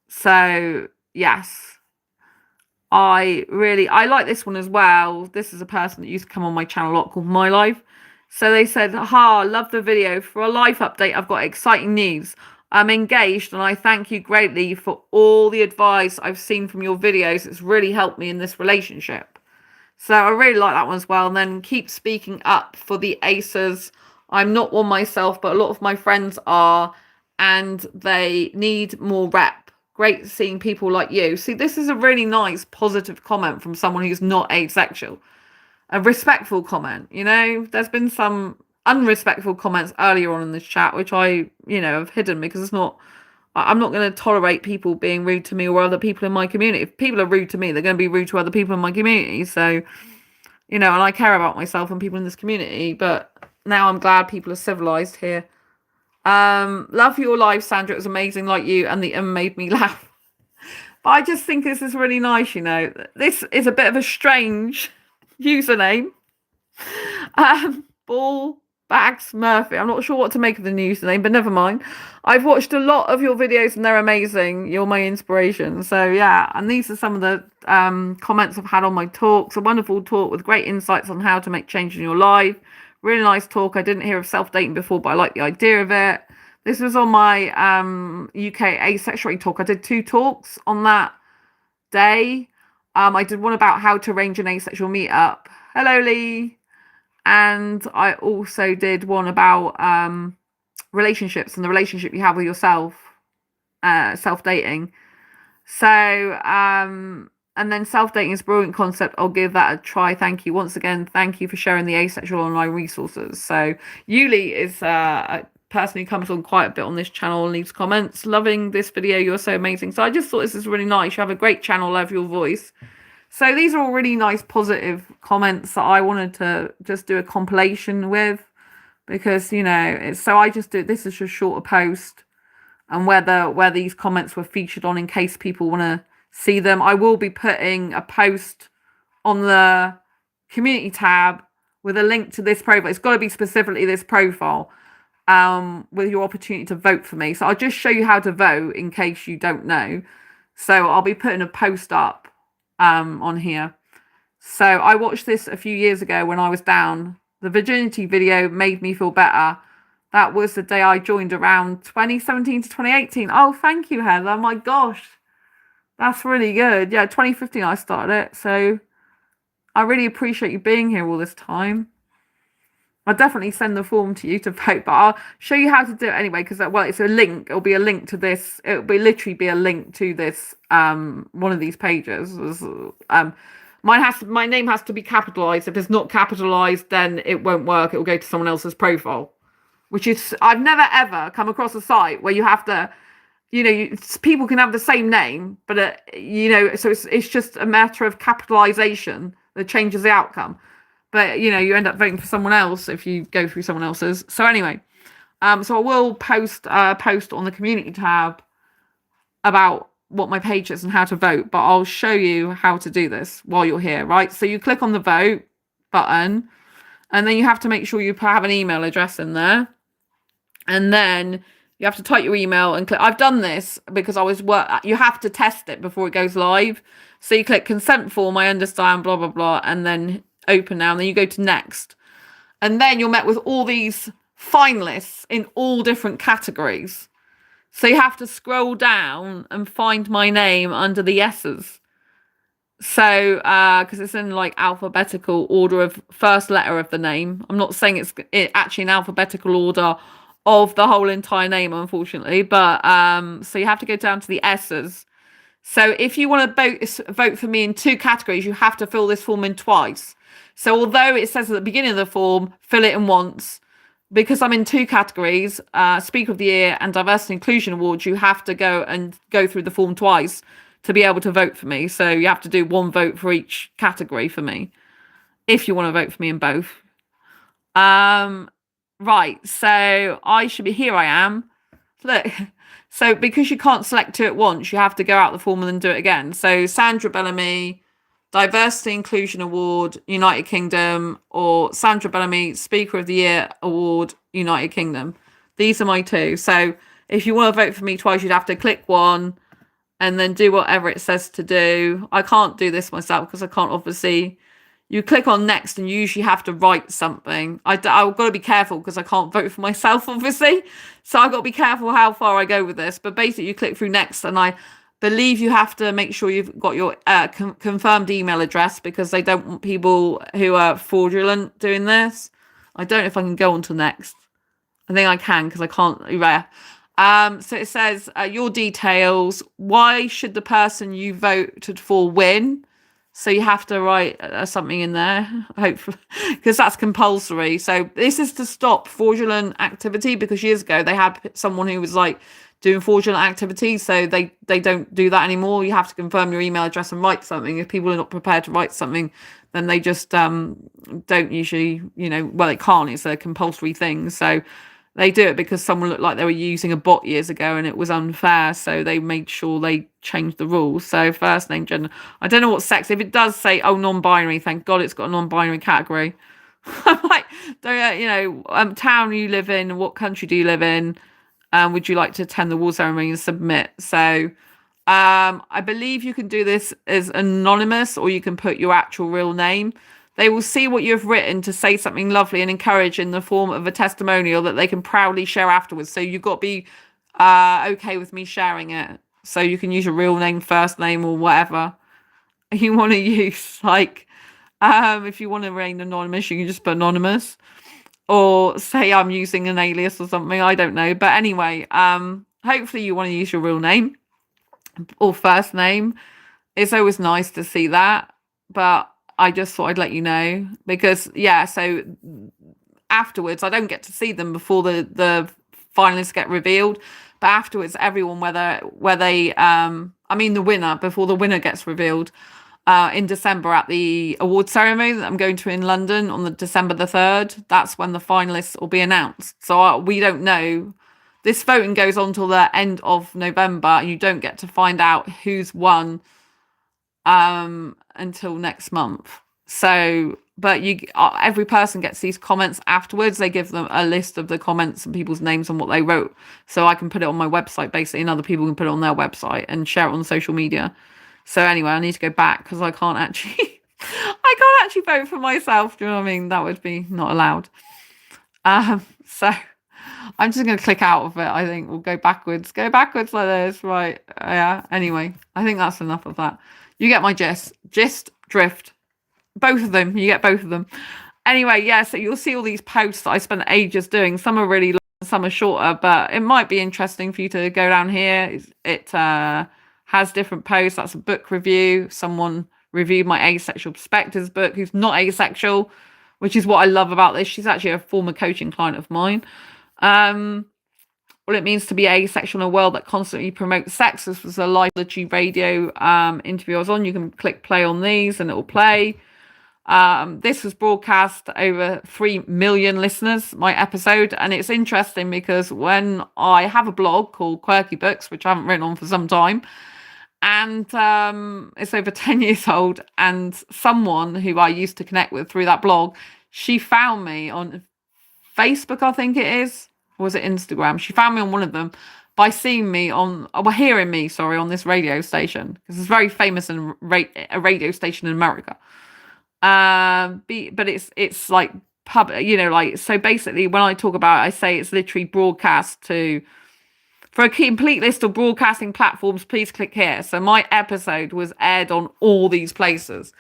[SPEAKER 1] so yes, I like this one as well. This is a person that used to come on my channel a lot called My Life. So they said, love the video. For a life update, I've got exciting news. I'm engaged, and I thank you greatly for all the advice I've seen from your videos. It's really helped me in this relationship. So I really like that one as well. And then keep speaking up for the aces. I'm not one myself, but a lot of my friends are, and they need more rep. Great seeing people like you. See, this is a really nice, positive comment from someone who's not asexual. A respectful comment, you know. There's been some unrespectful comments earlier on in this chat, which I, have hidden, because I'm not going to tolerate people being rude to me or other people in my community. If people are rude to me, they're going to be rude to other people in my community. So, and I care about myself and people in this community, but now I'm glad people are civilized here. Love your live, Sandra. It was amazing, like you, and the made me laugh. But I just think this is really nice, This is a bit of a strange username. Ball Bags Murphy. I'm not sure what to make of the username, but never mind. I've watched a lot of your videos and they're amazing. You're my inspiration. So yeah, and these are some of the comments I've had on my talks. A wonderful talk with great insights on how to make change in your life. Really nice talk. I didn't hear of self-dating before, but I like the idea of it. This was on my UK Asexuality talk. I did 2 talks on that day. I did one about how to arrange an asexual meetup. Hello, Lee. And I also did one about relationships and the relationship you have with yourself, self-dating. So And then self-dating is a brilliant concept. I'll give that a try. Thank you. Once again, thank you for sharing the asexual online resources. So Yuli is a person who comes on quite a bit on this channel and leaves comments. Loving this video. You're so amazing. So I just thought this is really nice. You have a great channel. Love your voice. So these are all really nice, positive comments that I wanted to just do a compilation with, because, you know, so I just do, this is just shorter post, and where these comments were featured on, in case people want to see them. I will be putting a post on the community tab with a link to this profile. It's got to be specifically this profile, with your opportunity to vote for me. So I'll just show you how to vote in case you don't know. So I'll be putting a post up on here. So I watched this a few years ago when I was down. The virginity video made me feel better. That was the day I joined, around 2017 to 2018. Oh, thank you, Heather. My gosh, that's really good. Yeah, 2015 I started it. So I really appreciate you being here all this time. I'll definitely send the form to you to vote, but I'll show you how to do it anyway, because, well, it's a link. It'll be a link to this. It'll be literally be a link to this, one of these pages. My name has to be capitalized. If it's not capitalized, then it won't work. It will go to someone else's profile, which is, I've never ever come across a site where you have to, you know, people can have the same name, but you know, so it's just a matter of capitalization that changes the outcome. But, you know, you end up voting for someone else if you go through someone else's. So anyway, so I will post on the community tab about what my page is and how to vote, but I'll show you how to do this while you're here, right? So you click on the vote button, and then you have to make sure you have an email address in there, and then you have to type your email and click. I've done this because you have to test it before it goes live. So you click consent form, I understand, blah, blah, blah, and then open now, and then you go to next. And then you're met with all these finalists in all different categories. So you have to scroll down and find my name under the S's. So, because it's in like alphabetical order of first letter of the name. I'm not saying it's actually in alphabetical order of the whole entire name, unfortunately. But so you have to go down to the S's. So if you want to vote for me in two categories, you have to fill this form in twice. So although it says at the beginning of the form, fill it in once, because I'm in two categories, Speaker of the Year and Diversity Inclusion Awards, you have to go through the form twice to be able to vote for me. So you have to do one vote for each category for me, if you want to vote for me in both. Right, so I should be, here I am. Look, so because you can't select two at once, you have to go out the form and then do it again. So Sandra Bellamy, Diversity Inclusion Award, United Kingdom, or Sandra Bellamy, Speaker of the Year Award, United Kingdom. These are my two. So if you want to vote for me twice, you'd have to click one and then do whatever it says to do. I can't do this myself because I can't, obviously. You click on next and you usually have to write something. I've got to be careful because I can't vote for myself, obviously. So I've got to be careful how far I go with this. But basically you click through next, and I believe you have to make sure you've got your confirmed email address, because they don't want people who are fraudulent doing this. I don't know if I can go on to next. I think I can because I can't. So it says your details. Why should the person you voted for win? So you have to write something in there, hopefully, because that's compulsory. So this is to stop fraudulent activity, because years ago they had someone who was like doing fraudulent activities. So they don't do that anymore. You have to confirm your email address and write something. If people are not prepared to write something, then they just don't usually, you know, well, it can't. It's a compulsory thing. So they do it because someone looked like they were using a bot years ago and it was unfair. So they made sure they changed the rules. So first name, gender. I don't know what sex. If it does say, oh, non-binary, thank God it's got a non-binary category. I'm like, you know, town you live in, what country do you live in? Would you like to attend the award ceremony and submit? So I believe you can do this as anonymous, or you can put your actual real name. They will see what you've written to say something lovely and encourage in the form of a testimonial that they can proudly share afterwards. So you've got to be okay with me sharing it. So you can use your real name, first name, or whatever you want to use. Like, if you want to remain anonymous, you can just put anonymous, or say I'm using an alias or something. I don't know. But anyway, hopefully you want to use your real name or first name. it's always nice to see that, but I just thought I'd let you know because so afterwards I don't get to see them before the finalists get revealed, but afterwards everyone the winner before the winner gets revealed in December at the award ceremony that I'm going to in London on the December the 3rd. That's when the finalists will be announced. So we don't know. This voting goes on till the end of November, and you don't get to find out who's won until next month. So, but every person gets these comments afterwards. They give them a list of the comments and people's names and what they wrote, so I can put it on my website basically, and other people can put it on their website and share it on social media. So anyway, I need to go back because I can't actually vote for myself. Do you know what I mean? That would be not allowed. So I'm just going to click out of it. I think we'll go backwards like this. Right. Yeah. Anyway, I think that's enough of that. You get my gist, drift, both of them. You get both of them. Anyway, yeah. So you'll see all these posts that I spent ages doing. Some are really long, some are shorter, but it might be interesting for you to go down here. It has different posts. That's a book review. Someone reviewed my Asexual Perspectives book who's not asexual, which is what I love about this. She's actually a former coaching client of mine. What it means to be asexual in a world that constantly promotes sex. This was a live radio interview I was on. You can click play on these and it will play. This was broadcast over 3 million listeners, my episode. And it's interesting because when I have a blog called Quirky Books, which I haven't written on for some time, and it's over 10 years old, and someone who I used to connect with through that blog, she found me on Facebook, I think it is, or was it Instagram? She found me on one of them by hearing me on this radio station, because it's very famous in a radio station in America. But it's like pub, so basically when I talk about it, I say it's literally broadcast to. For a complete list of broadcasting platforms, please click here. So my episode was aired on all these places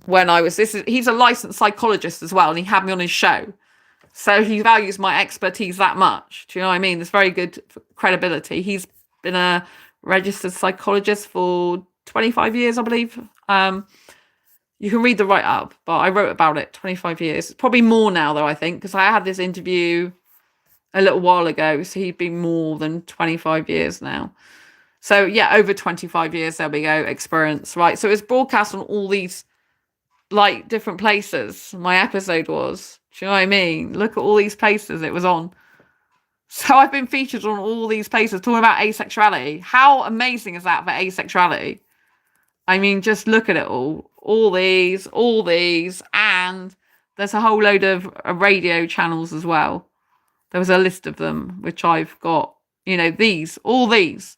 [SPEAKER 1] when he's a licensed psychologist as well, and he had me on his show. So he values my expertise that much. Do you know what I mean? There's very good credibility. He's been a registered psychologist for 25 years, I believe. You can read the write-up, but I wrote about it 25 years. Probably more now, though, I think, because I had this interview a little while ago, so he'd been more than 25 years now. So yeah, over 25 years, there we go, experience, right? So it's broadcast on all these like different places. My episode was, do you know what I mean? Look at all these places it was on. So I've been featured on all these places talking about asexuality. How amazing is that for asexuality? I mean, just look at it all these, and there's a whole load of radio channels as well. There was a list of them, which I've got, all these.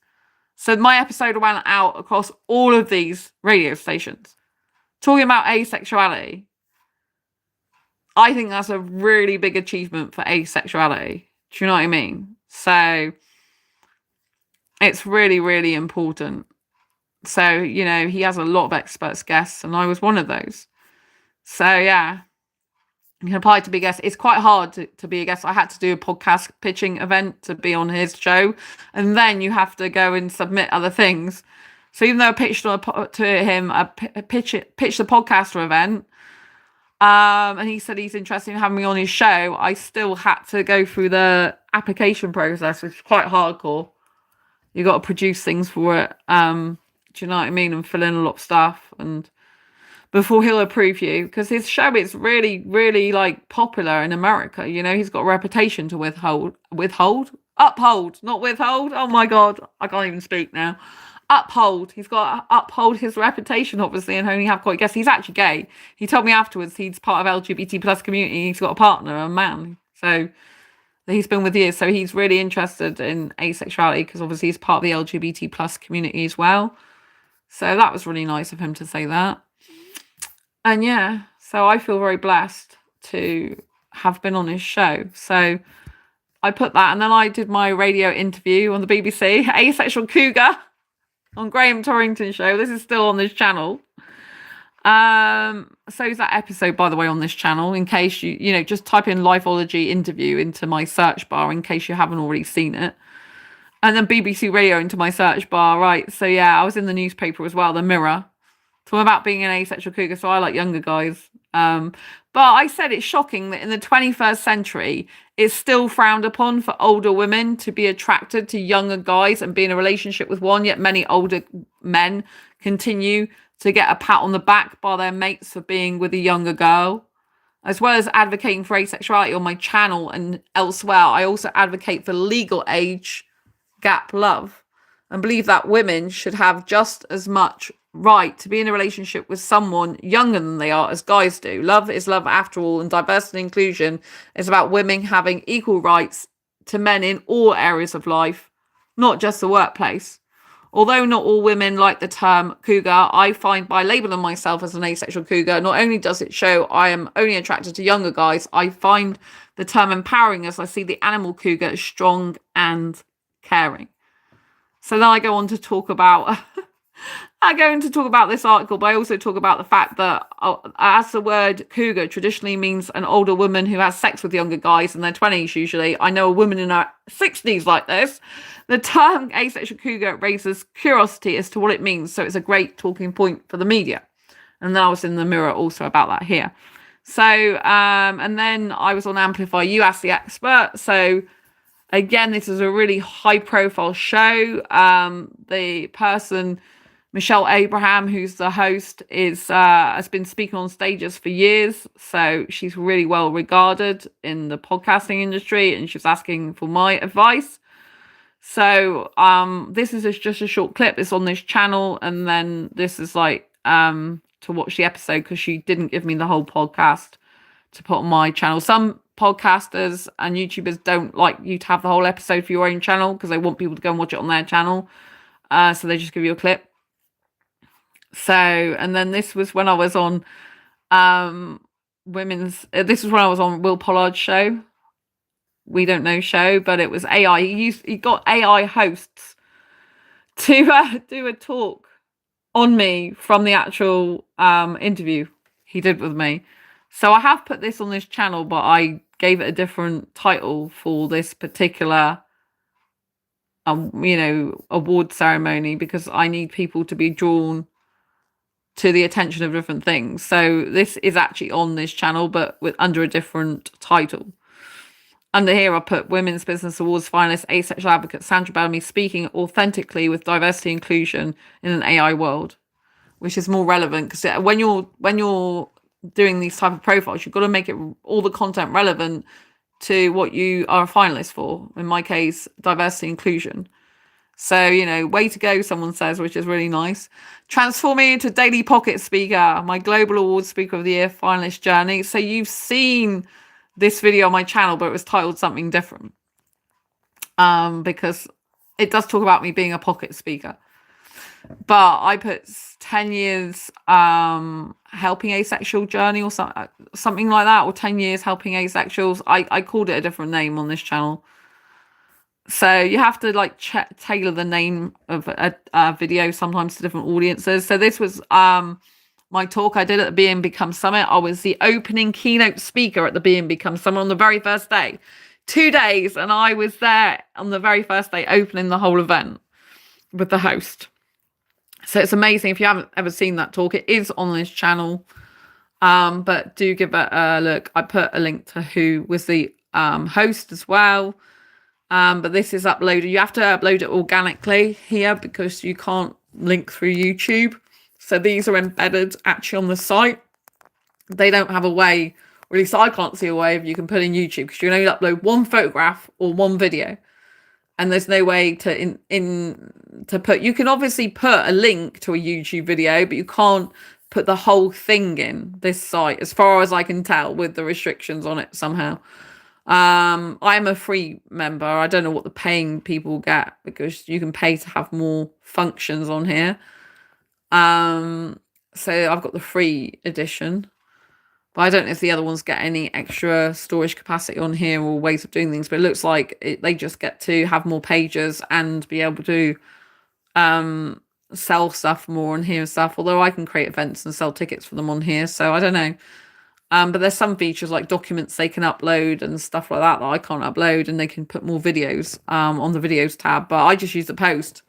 [SPEAKER 1] So my episode went out across all of these radio stations talking about asexuality. I think that's a really big achievement for asexuality. Do you know what I mean? So it's really, really important. So, he has a lot of experts guests, and I was one of those. So, yeah. You can apply to be a guest. It's quite hard to be a guest. I had to do a podcast pitching event to be on his show, and then you have to go and submit other things. So even though I pitched to him a pitch the podcaster event, and he said he's interested in having me on his show, I still had to go through the application process, which is quite hardcore. You got to produce things for it. Do you know what I mean? And fill in a lot of stuff, and before he'll approve you, because his show is really, really like popular in America. He's got a reputation to uphold, not withhold. Oh my God, I can't even speak now. Uphold. He's got to uphold his reputation, obviously, and only have quite guests. He's actually gay. He told me afterwards he's part of LGBT plus community. He's got a partner, a man. So he's been with years. So he's really interested in asexuality because obviously he's part of the LGBT plus community as well. So that was really nice of him to say that. And yeah, so I feel very blessed to have been on his show. So I put that, and then I did my radio interview on the BBC, Asexual Cougar, on Graham Torrington's show. This is still on this channel. So is that episode, by the way, on this channel, in case just type in Lifeology interview into my search bar in case you haven't already seen it. And then BBC Radio into my search bar, right? So yeah, I was in the newspaper as well, the Mirror. So I'm about being an asexual cougar, so I like younger guys. But I said it's shocking that in the 21st century, it's still frowned upon for older women to be attracted to younger guys and be in a relationship with one, yet many older men continue to get a pat on the back by their mates for being with a younger girl. As well as advocating for asexuality on my channel and elsewhere, I also advocate for legal age gap love and believe that women should have just as much right to be in a relationship with someone younger than they are as guys do. Love is love after all, and diversity and inclusion is about women having equal rights to men in all areas of life, not just the workplace. Although not all women like the term cougar, I find by labeling myself as an asexual cougar, not only does it show I am only attracted to younger guys, I find the term empowering as I see the animal cougar as strong and caring. So then I go on to talk about this article, but I also talk about the fact that as the word cougar traditionally means an older woman who has sex with younger guys in their 20s usually. I know a woman in her 60s like this. The term asexual cougar raises curiosity as to what it means, so it's a great talking point for the media. And then I was in the Mirror also about that here. So, and then I was on Amplify You Ask the Expert. So again, this is a really high profile show. The person, Michelle Abraham, who's the host, has been speaking on stages for years. So she's really well regarded in the podcasting industry, and she's asking for my advice. So this is just a short clip. It's on this channel, and then this is like to watch the episode because she didn't give me the whole podcast to put on my channel. Some podcasters and YouTubers don't like you to have the whole episode for your own channel because they want people to go and watch it on their channel. So they just give you a clip. So, and then this was when I was on this was when I was on Will Pollard's show. We Don't Know show, but it was AI. He got AI hosts to do a talk on me from the actual interview he did with me. So I have put this on this channel, but I gave it a different title for this particular award ceremony because I need people to be drawn to the attention of different things. So this is actually on this channel, but under a different title. Under here, I put Women's Business Awards finalist, asexual advocate Sandra Bellamy speaking authentically with diversity and inclusion in an AI world, which is more relevant because when you're doing these type of profiles, you've got to make it all the content relevant to what you are a finalist for. In my case, diversity inclusion. So, way to go, someone says, which is really nice. Transforming into Daily Pocket speaker, my Global Awards Speaker of the Year finalist journey. So you've seen this video on my channel, but it was titled something different because it does talk about me being a pocket speaker. But I put 10 years helping asexual journey or something like that, or 10 years helping asexuals. I called it a different name on this channel. So you have to tailor the name of a video sometimes to different audiences. So this was my talk I did at the Be and Become Summit. I was the opening keynote speaker at the Be and Become Summit on the very first day. 2 days, and I was there on the very first day opening the whole event with the host. So it's amazing. If you haven't ever seen that talk, it is on this channel. But do give it a look. I put a link to who was the host as well. But this is uploaded. You have to upload it organically here because you can't link through YouTube. So these are embedded actually on the site. They don't have a way, or at least I can't see a way, if you can put in YouTube because you can only upload one photograph or one video. And there's no way to put, you can obviously put a link to a YouTube video, but you can't put the whole thing in this site, as far as I can tell, with the restrictions on it somehow. I'm a free member. I don't know what the paying people get because you can pay to have more functions on here. So I've got the free edition, but I don't know if the other ones get any extra storage capacity on here or ways of doing things, but it looks like they just get to have more pages and be able to sell stuff more on here and stuff, although I can create events and sell tickets for them on here. So I don't know. But there's some features like documents they can upload and stuff like that I can't upload, and they can put more videos on the videos tab. But I just use the post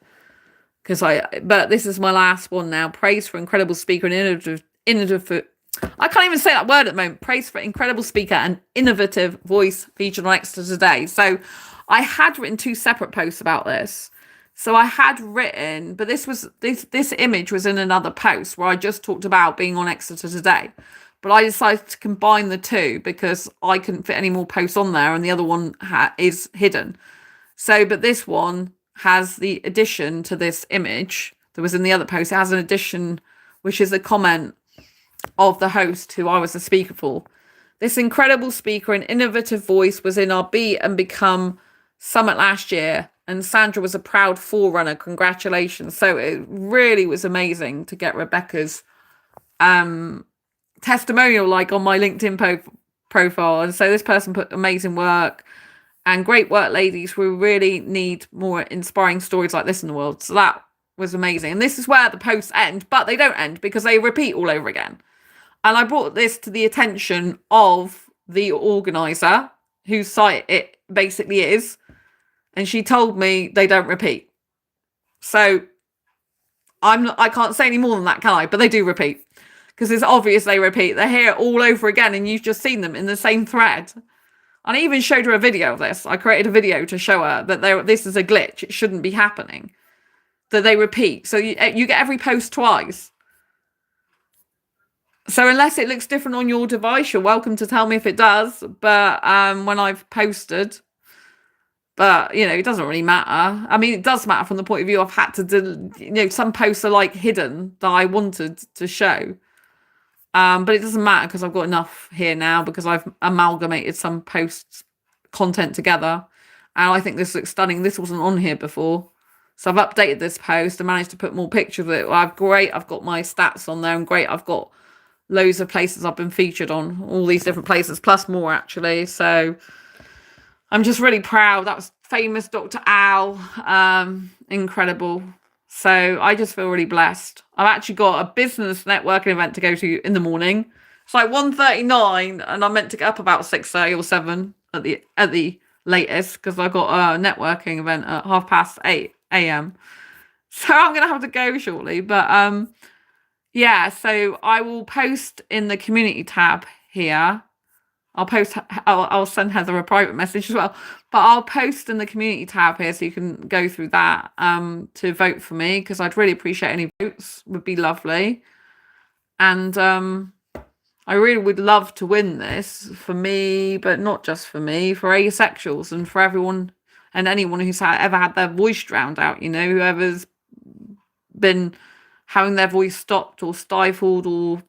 [SPEAKER 1] but this is my last one now. Praise for incredible speaker and innovative. I can't even say that word at the moment. Praise for incredible speaker and innovative voice featured on Extra today. So I had written 2 separate posts about this. So I had written, but this image was in another post where I just talked about being on Exeter today. But I decided to combine the 2 because I couldn't fit any more posts on there, and the other one is hidden. So, but this one has the addition to this image that was in the other post. It has an addition, which is a comment of the host who I was the speaker for. This incredible speaker and innovative voice was in our Be and Become Summit last year, and Sandra was a proud forerunner. Congratulations. So it really was amazing to get Rebecca's testimonial like on my LinkedIn profile. And so this person put amazing work and great work, ladies. We really need more inspiring stories like this in the world. So that was amazing. And this is where the posts end, but they don't end because they repeat all over again. And I brought this to the attention of the organizer whose site it basically is. And she told me they don't repeat. So I can't say any more than that, can I? But they do repeat. Because it's obvious they repeat. They're here all over again, and you've just seen them in the same thread. And I even showed her a video of this. I created a video to show her that this is a glitch. It shouldn't be happening. That they repeat. So you get every post twice. So unless it looks different on your device, you're welcome to tell me if it does. But when I've posted, but it doesn't really matter. I mean, it does matter from the point of view I've had to some posts are like hidden that I wanted to show. But it doesn't matter because I've got enough here now because I've amalgamated some posts content together. And I think this looks stunning. This wasn't on here before. So I've updated this post and managed to put more pictures of it. Well, I've got my stats on there, and great. I've got loads of places I've been featured on, all these different places, plus more actually. So I'm just really proud. That was famous Dr. Al. Incredible. So I just feel really blessed. I've actually got a business networking event to go to in the morning. It's like 1:39 and I'm meant to get up about 6:30 or 7 at the latest because I've got a networking event at 8:30 a.m. So I'm going to have to go shortly. But yeah, so I will post in the community tab here. I'll send Heather a private message as well, but I'll post in the community tab here so you can go through that to vote for me, because I'd really appreciate any votes. Would be lovely. And I really would love to win this for me, but not just for me, for asexuals and for everyone and anyone who's ever had their voice drowned out, whoever's been having their voice stopped or stifled or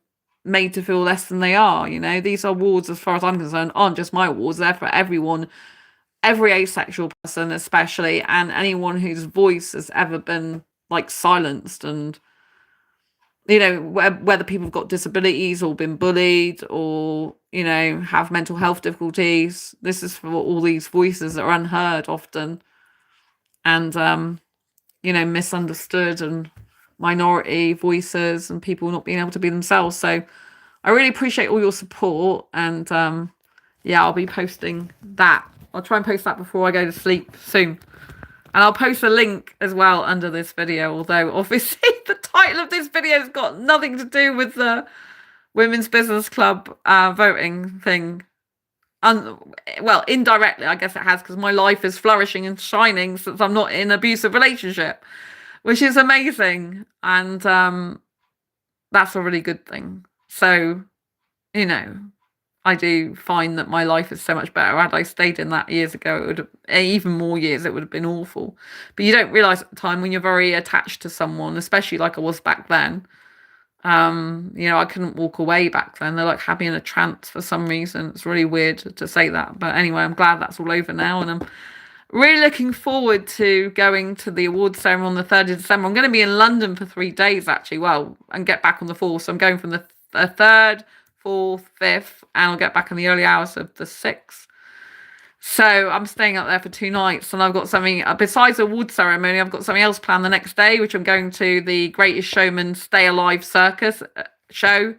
[SPEAKER 1] made to feel less than they are. These awards, as far as I'm concerned, aren't just my awards. They're for everyone, every asexual person especially, and anyone whose voice has ever been like silenced, and whether people have got disabilities or been bullied or have mental health difficulties. This is for all these voices that are unheard often and misunderstood, and minority voices and people not being able to be themselves. So I really appreciate all your support, and yeah, I'll be posting that. I'll try and post that before I go to sleep soon, and I'll post a link as well under this video, although obviously the title of this video has got nothing to do with the Women's Business Club voting thing. Well, indirectly I guess it has, because my life is flourishing and shining since I'm not in an abusive relationship, which is amazing, and that's a really good thing. So, I do find that my life is so much better. Had I stayed in that years ago, it would have, even more years, it would have been awful. But you don't realise at the time when you're very attached to someone, especially like I was back then. I couldn't walk away back then. They're like had me in a trance for some reason. It's really weird to say that. But anyway, I'm glad that's all over now, and I'm really looking forward to going to the awards ceremony on the 3rd of December. I'm going to be in London for 3 days, actually. Well, and get back on the 4th. So I'm going from the 3rd, 4th, 5th, and I'll get back in the early hours of the 6th. So I'm staying up there for 2 nights, and I've got something, besides the award ceremony, I've got something else planned the next day, which I'm going to the Greatest Showman Stay Alive Circus show,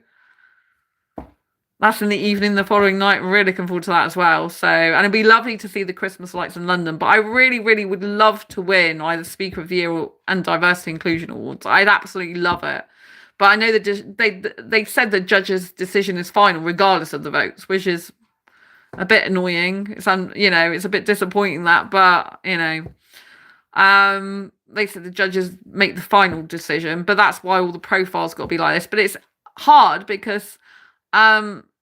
[SPEAKER 1] That's in the evening the following night. I'm really looking forward to that as well. So, and it'd be lovely to see the Christmas lights in London. But I really, really would love to win either Speaker of the Year and Diversity Inclusion Awards. I'd absolutely love it. But I know that they said the judge's decision is final regardless of the votes, which is a bit annoying. It's it's a bit disappointing that, but they said the judges make the final decision. But that's why all the profiles got to be like this. But it's hard because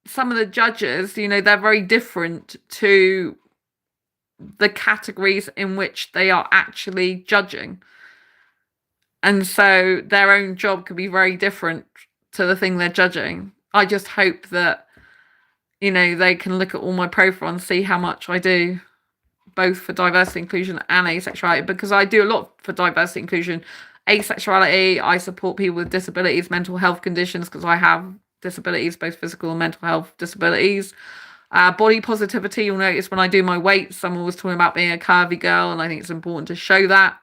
[SPEAKER 1] some of the judges, they're very different to the categories in which they are actually judging. And so their own job could be very different to the thing they're judging. I just hope that, they can look at all my profile and see how much I do, both for diversity, inclusion and asexuality, because I do a lot for diversity, inclusion, asexuality. I support people with disabilities, mental health conditions, because I have disabilities, both physical and mental health disabilities. Body positivity, you'll notice when I do my weights, someone was talking about being a curvy girl, and I think it's important to show that.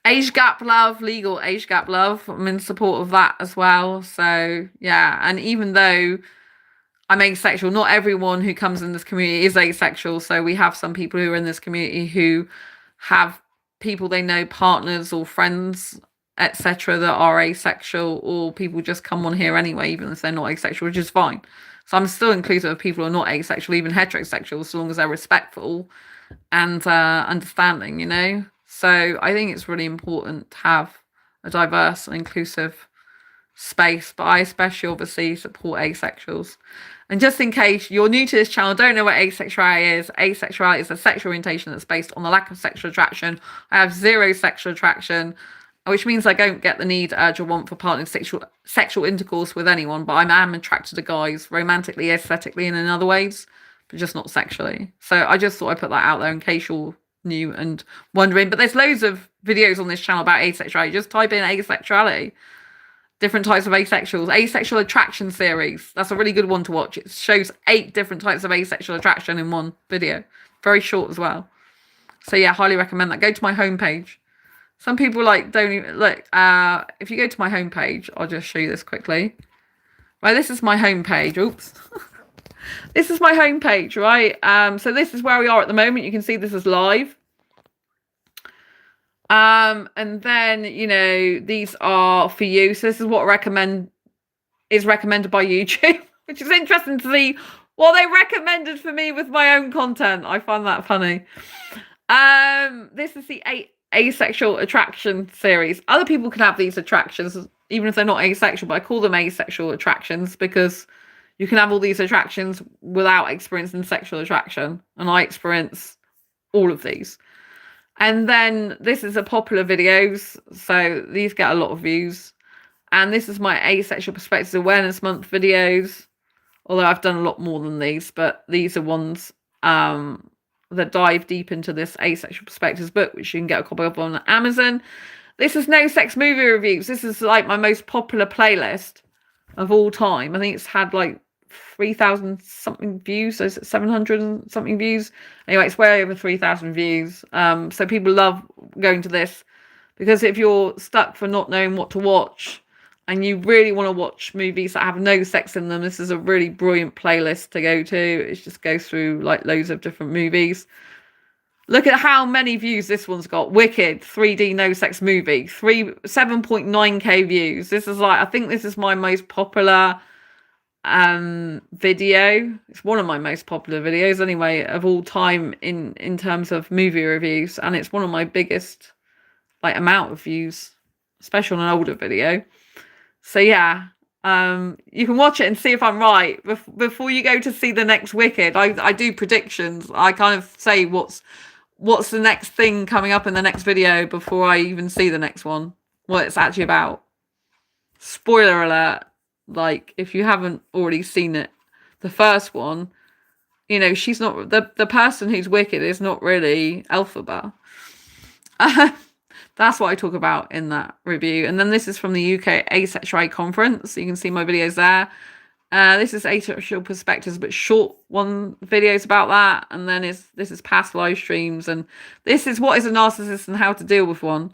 [SPEAKER 1] Age gap love, legal age gap love, I'm in support of that as well. So yeah, and even though I'm asexual, not everyone who comes in this community is asexual. So we have some people who are in this community who have people they know, partners or friends, etc., that are asexual, or people just come on here anyway, even if they're not asexual, which is fine. So I'm still inclusive of people who are not asexual, even heterosexual, so long as they're respectful and understanding, So I think it's really important to have a diverse and inclusive space, but I especially obviously support asexuals. And just in case you're new to this channel, don't know what asexuality is, asexuality is a sexual orientation that's based on the lack of sexual attraction. I have zero sexual attraction, which means I don't get the need, urge, or want for partner sexual intercourse with anyone, but I am attracted to guys romantically, aesthetically, and in other ways, but just not sexually. So I just thought I'd put that out there in case you're new and wondering. But there's loads of videos on this channel about asexuality. Just type in asexuality, different types of asexuals, asexual attraction series. That's a really good one to watch. It shows 8 different types of asexual attraction in one video. Very short as well. So yeah, highly recommend that. Go to my homepage. Some people don't even look. If you go to my homepage, I'll just show you this quickly. Right, this is my homepage. Oops. This is my homepage, right? So this is where we are at the moment. You can see this is live. And then, these are for you. So this is what is recommended by YouTube, which is interesting to see what they recommended for me with my own content. I find that funny. This is the asexual attraction series. Other people can have these attractions, even if they're not asexual, but I call them asexual attractions because you can have all these attractions without experiencing sexual attraction. And I experience all of these. And then this is a popular videos. So these get a lot of views. And this is my Asexual Perspectives Awareness Month videos. Although I've done a lot more than these, but these are ones that dive deep into this Asexual Perspectives book, which you can get a copy of on Amazon. This is No Sex Movie Reviews. This is like my most popular playlist of all time. I think it's had 3,000 something views, so 700 and something views. Anyway, it's way over 3,000 views. So people love going to this because if you're stuck for not knowing what to watch and you really want to watch movies that have no sex in them, this is a really brilliant playlist to go to. It just goes through loads of different movies. Look at how many views this one's got. Wicked 3D no sex movie, 7.9k views. This is I think this is my most popular video. It's one of my most popular videos anyway of all time in terms of movie reviews, and it's one of my biggest amount of views, especially on an older video. So yeah, you can watch it and see if I'm right before you go to see the next Wicked. I do predictions. I kind of say what's the next thing coming up in the next video before I even see the next one, what it's actually about. Spoiler alert. If you haven't already seen it, the first one, she's not the person who's Wicked is not really Elphaba. That's what I talk about in that review. And then this is from the UK Asexuality conference. You can see my videos there. This is Asexual Perspectives, but short one videos about that. And then this is past live streams, and this is what is a narcissist and how to deal with one.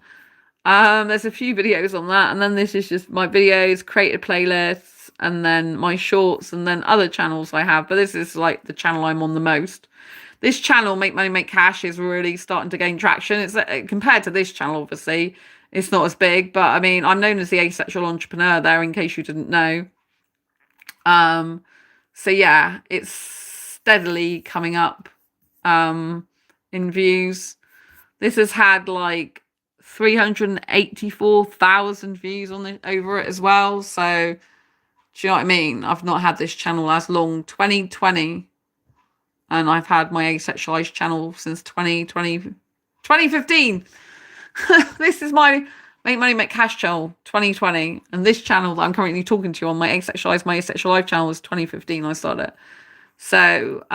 [SPEAKER 1] There's a few videos on that, and then this is just my videos, created playlists, and then my shorts, and then other channels I have. But this is like the channel I'm on the most. This channel, Make Money, Make Cash, is really starting to gain traction. It's compared to this channel, obviously, it's not as big. But I mean, I'm known as the asexual entrepreneur there, in case you didn't know. So yeah, it's steadily coming up in views. This has had like 384,000 views on it over it as well. So do you know what I mean? I've not had this channel as long, 2020. And I've had my Asexualise channel since 2015. This is my Make Money, Make Cash channel, 2020. And this channel that I'm currently talking to you on, my Asexualise, my Asexual Life channel, was 2015 I started it. So,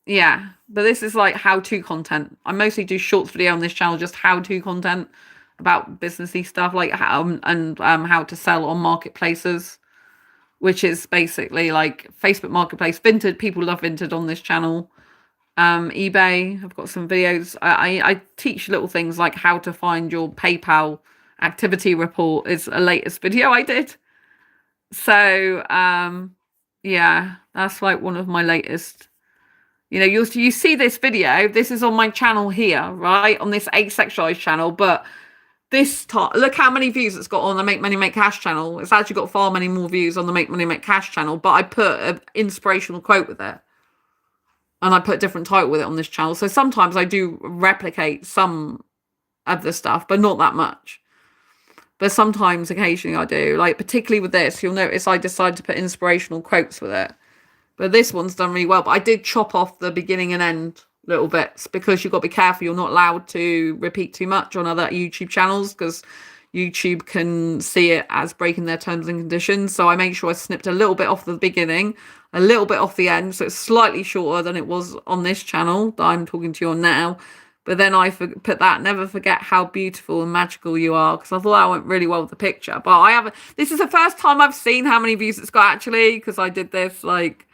[SPEAKER 1] yeah. But this is like how-to content. I mostly do shorts video on this channel, just how-to content about businessy stuff, like how to sell on marketplaces, which is basically like Facebook Marketplace. Vinted, people love Vinted on this channel. eBay, I've got some videos. I teach little things like how to find your PayPal activity report is a latest video I did. So, yeah, that's like one of my latest. You know, you see this video. This is on my channel here, right? On this Asexualise channel, but this look how many views it's got on the Make Money, Make Cash channel. It's actually got far many more views on the Make Money, Make Cash channel, but I put an inspirational quote with it. And I put a different title with it on this channel. So sometimes I do replicate some of the stuff, but not that much. But sometimes, occasionally I do. Like, particularly with this, you'll notice I decided to put inspirational quotes with it. But this one's done really well. But I did chop off the beginning and end little bits, because you've got to be careful. You're not allowed to repeat too much on other YouTube channels, because YouTube can see it as breaking their terms and conditions. So I made sure I snipped a little bit off the beginning, a little bit off the end, so it's slightly shorter than it was on this channel that I'm talking to you on now. But then I put that, never forget how beautiful and magical you are, because I thought that went really well with the picture. But I haven't, this is the first time I've seen how many views it's got, actually, because I did this like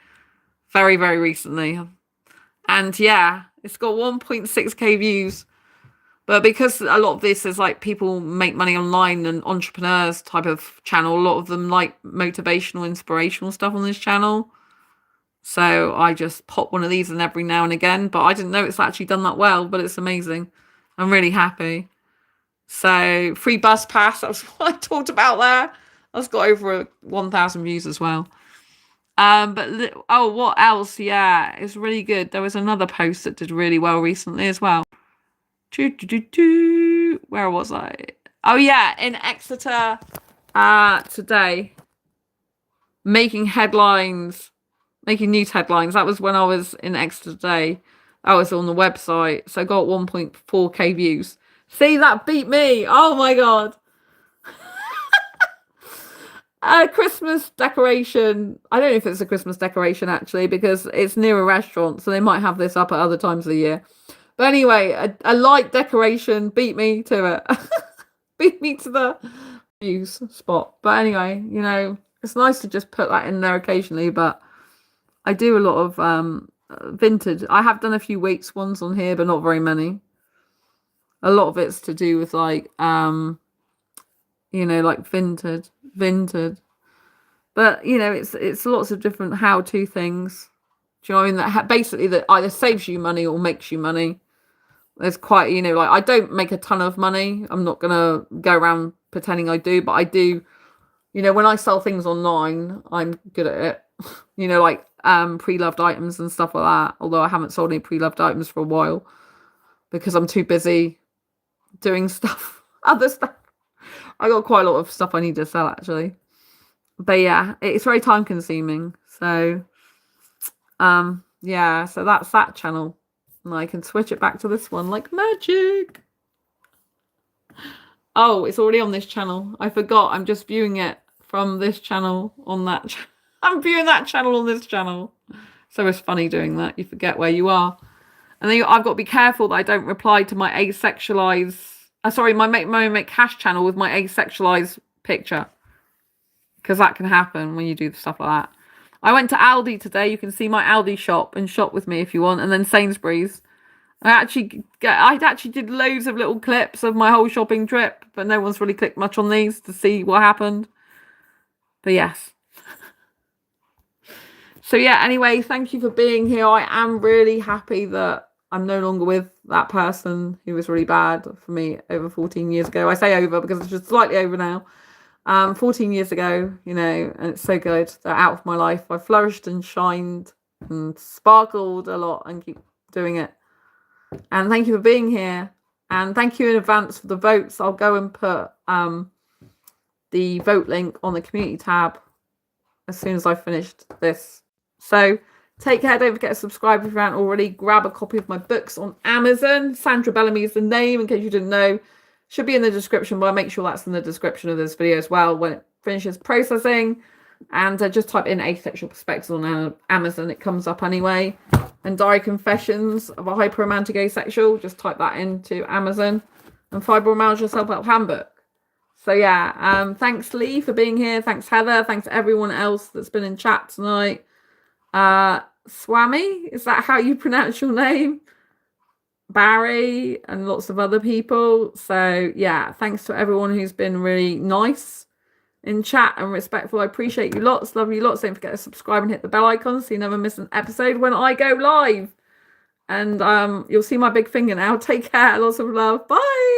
[SPEAKER 1] very, very recently. And yeah, it's got 1.6k views. But because a lot of this is like people make money online and entrepreneurs type of channel, a lot of them like motivational, inspirational stuff on this channel. So I just pop one of these in every now and again. But I didn't know it's actually done that well, but it's amazing. I'm really happy. So free bus pass, that's what I talked about there. That's got over 1,000 views as well. But oh, what else? Yeah, it's really good. There was another post that did really well recently as well. Where was I? Oh yeah, in Exeter today. Making headlines, making news headlines. That was when I was in Exeter today. I was on the website, so I got 1.4k views. See, that beat me. Oh my god. A Christmas decoration. I don't know if it's a Christmas decoration actually, because it's near a restaurant, so they might have this up at other times of the year. But anyway, a light decoration beat me to it. Beat me to the views spot. But anyway, you know, it's nice to just put that in there occasionally. But I do a lot of vintage. I have done a few weights ones on here, but not very many. A lot of it's to do with like, you know, like vintage. But, you know, it's lots of different how-to things. Do you know what I mean? That basically that either saves you money or makes you money. There's quite, you know, like I don't make a ton of money. I'm not going to go around pretending I do, but I do, you know, when I sell things online, I'm good at it. You know, like pre-loved items and stuff like that. Although I haven't sold any pre-loved items for a while because I'm too busy doing stuff, other stuff. I got quite a lot of stuff I need to sell actually. But yeah, it's very time consuming. So, yeah, so that's that channel. And I can switch it back to this one like magic. Oh, it's already on this channel. I forgot. I'm just viewing it from this channel on that. I'm viewing that channel on this channel. So it's funny doing that. You forget where you are. And then I've got to be careful that I don't reply to my Asexualise. Sorry, my Make Cash channel with my Asexualise picture. Because that can happen when you do stuff like that. I went to Aldi today. You can see my Aldi shop and shop with me if you want. And then Sainsbury's. I actually did loads of little clips of my whole shopping trip. But no one's really clicked much on these to see what happened. But yes. So yeah, anyway, thank you for being here. I am really happy that I'm no longer with that person who was really bad for me over 14 years ago. I say over because it's just slightly over now. 14 years ago, and it's so good. They're out of my life. I flourished and shined and sparkled a lot and keep doing it. And thank you for being here. And thank you in advance for the votes. I'll go and put the vote link on the community tab as soon as I've finished this. So take care. Don't forget to subscribe if you haven't already. Grab a copy of my books on Amazon. Sandra Bellamy is the name, in case you didn't know. Should be in the description, but I'll make sure that's in the description of this video as well when it finishes processing. And just type in Asexual Perspectives on Amazon. It comes up anyway. And Diary Confessions of a Hyper-Romantic Asexual. Just type that into Amazon. And Fibromyalgia Self-Help Handbook. So yeah, thanks Lee for being here. Thanks Heather. Thanks everyone else that's been in chat tonight. Swami, is that how you pronounce your name? Barry and lots of other people. So yeah, thanks to everyone who's been really nice in chat and respectful. I appreciate you lots. Love you lots. Don't forget to subscribe and hit the bell icon so you never miss an episode when I go live. And you'll see my big finger now. Take care. Lots of love. Bye.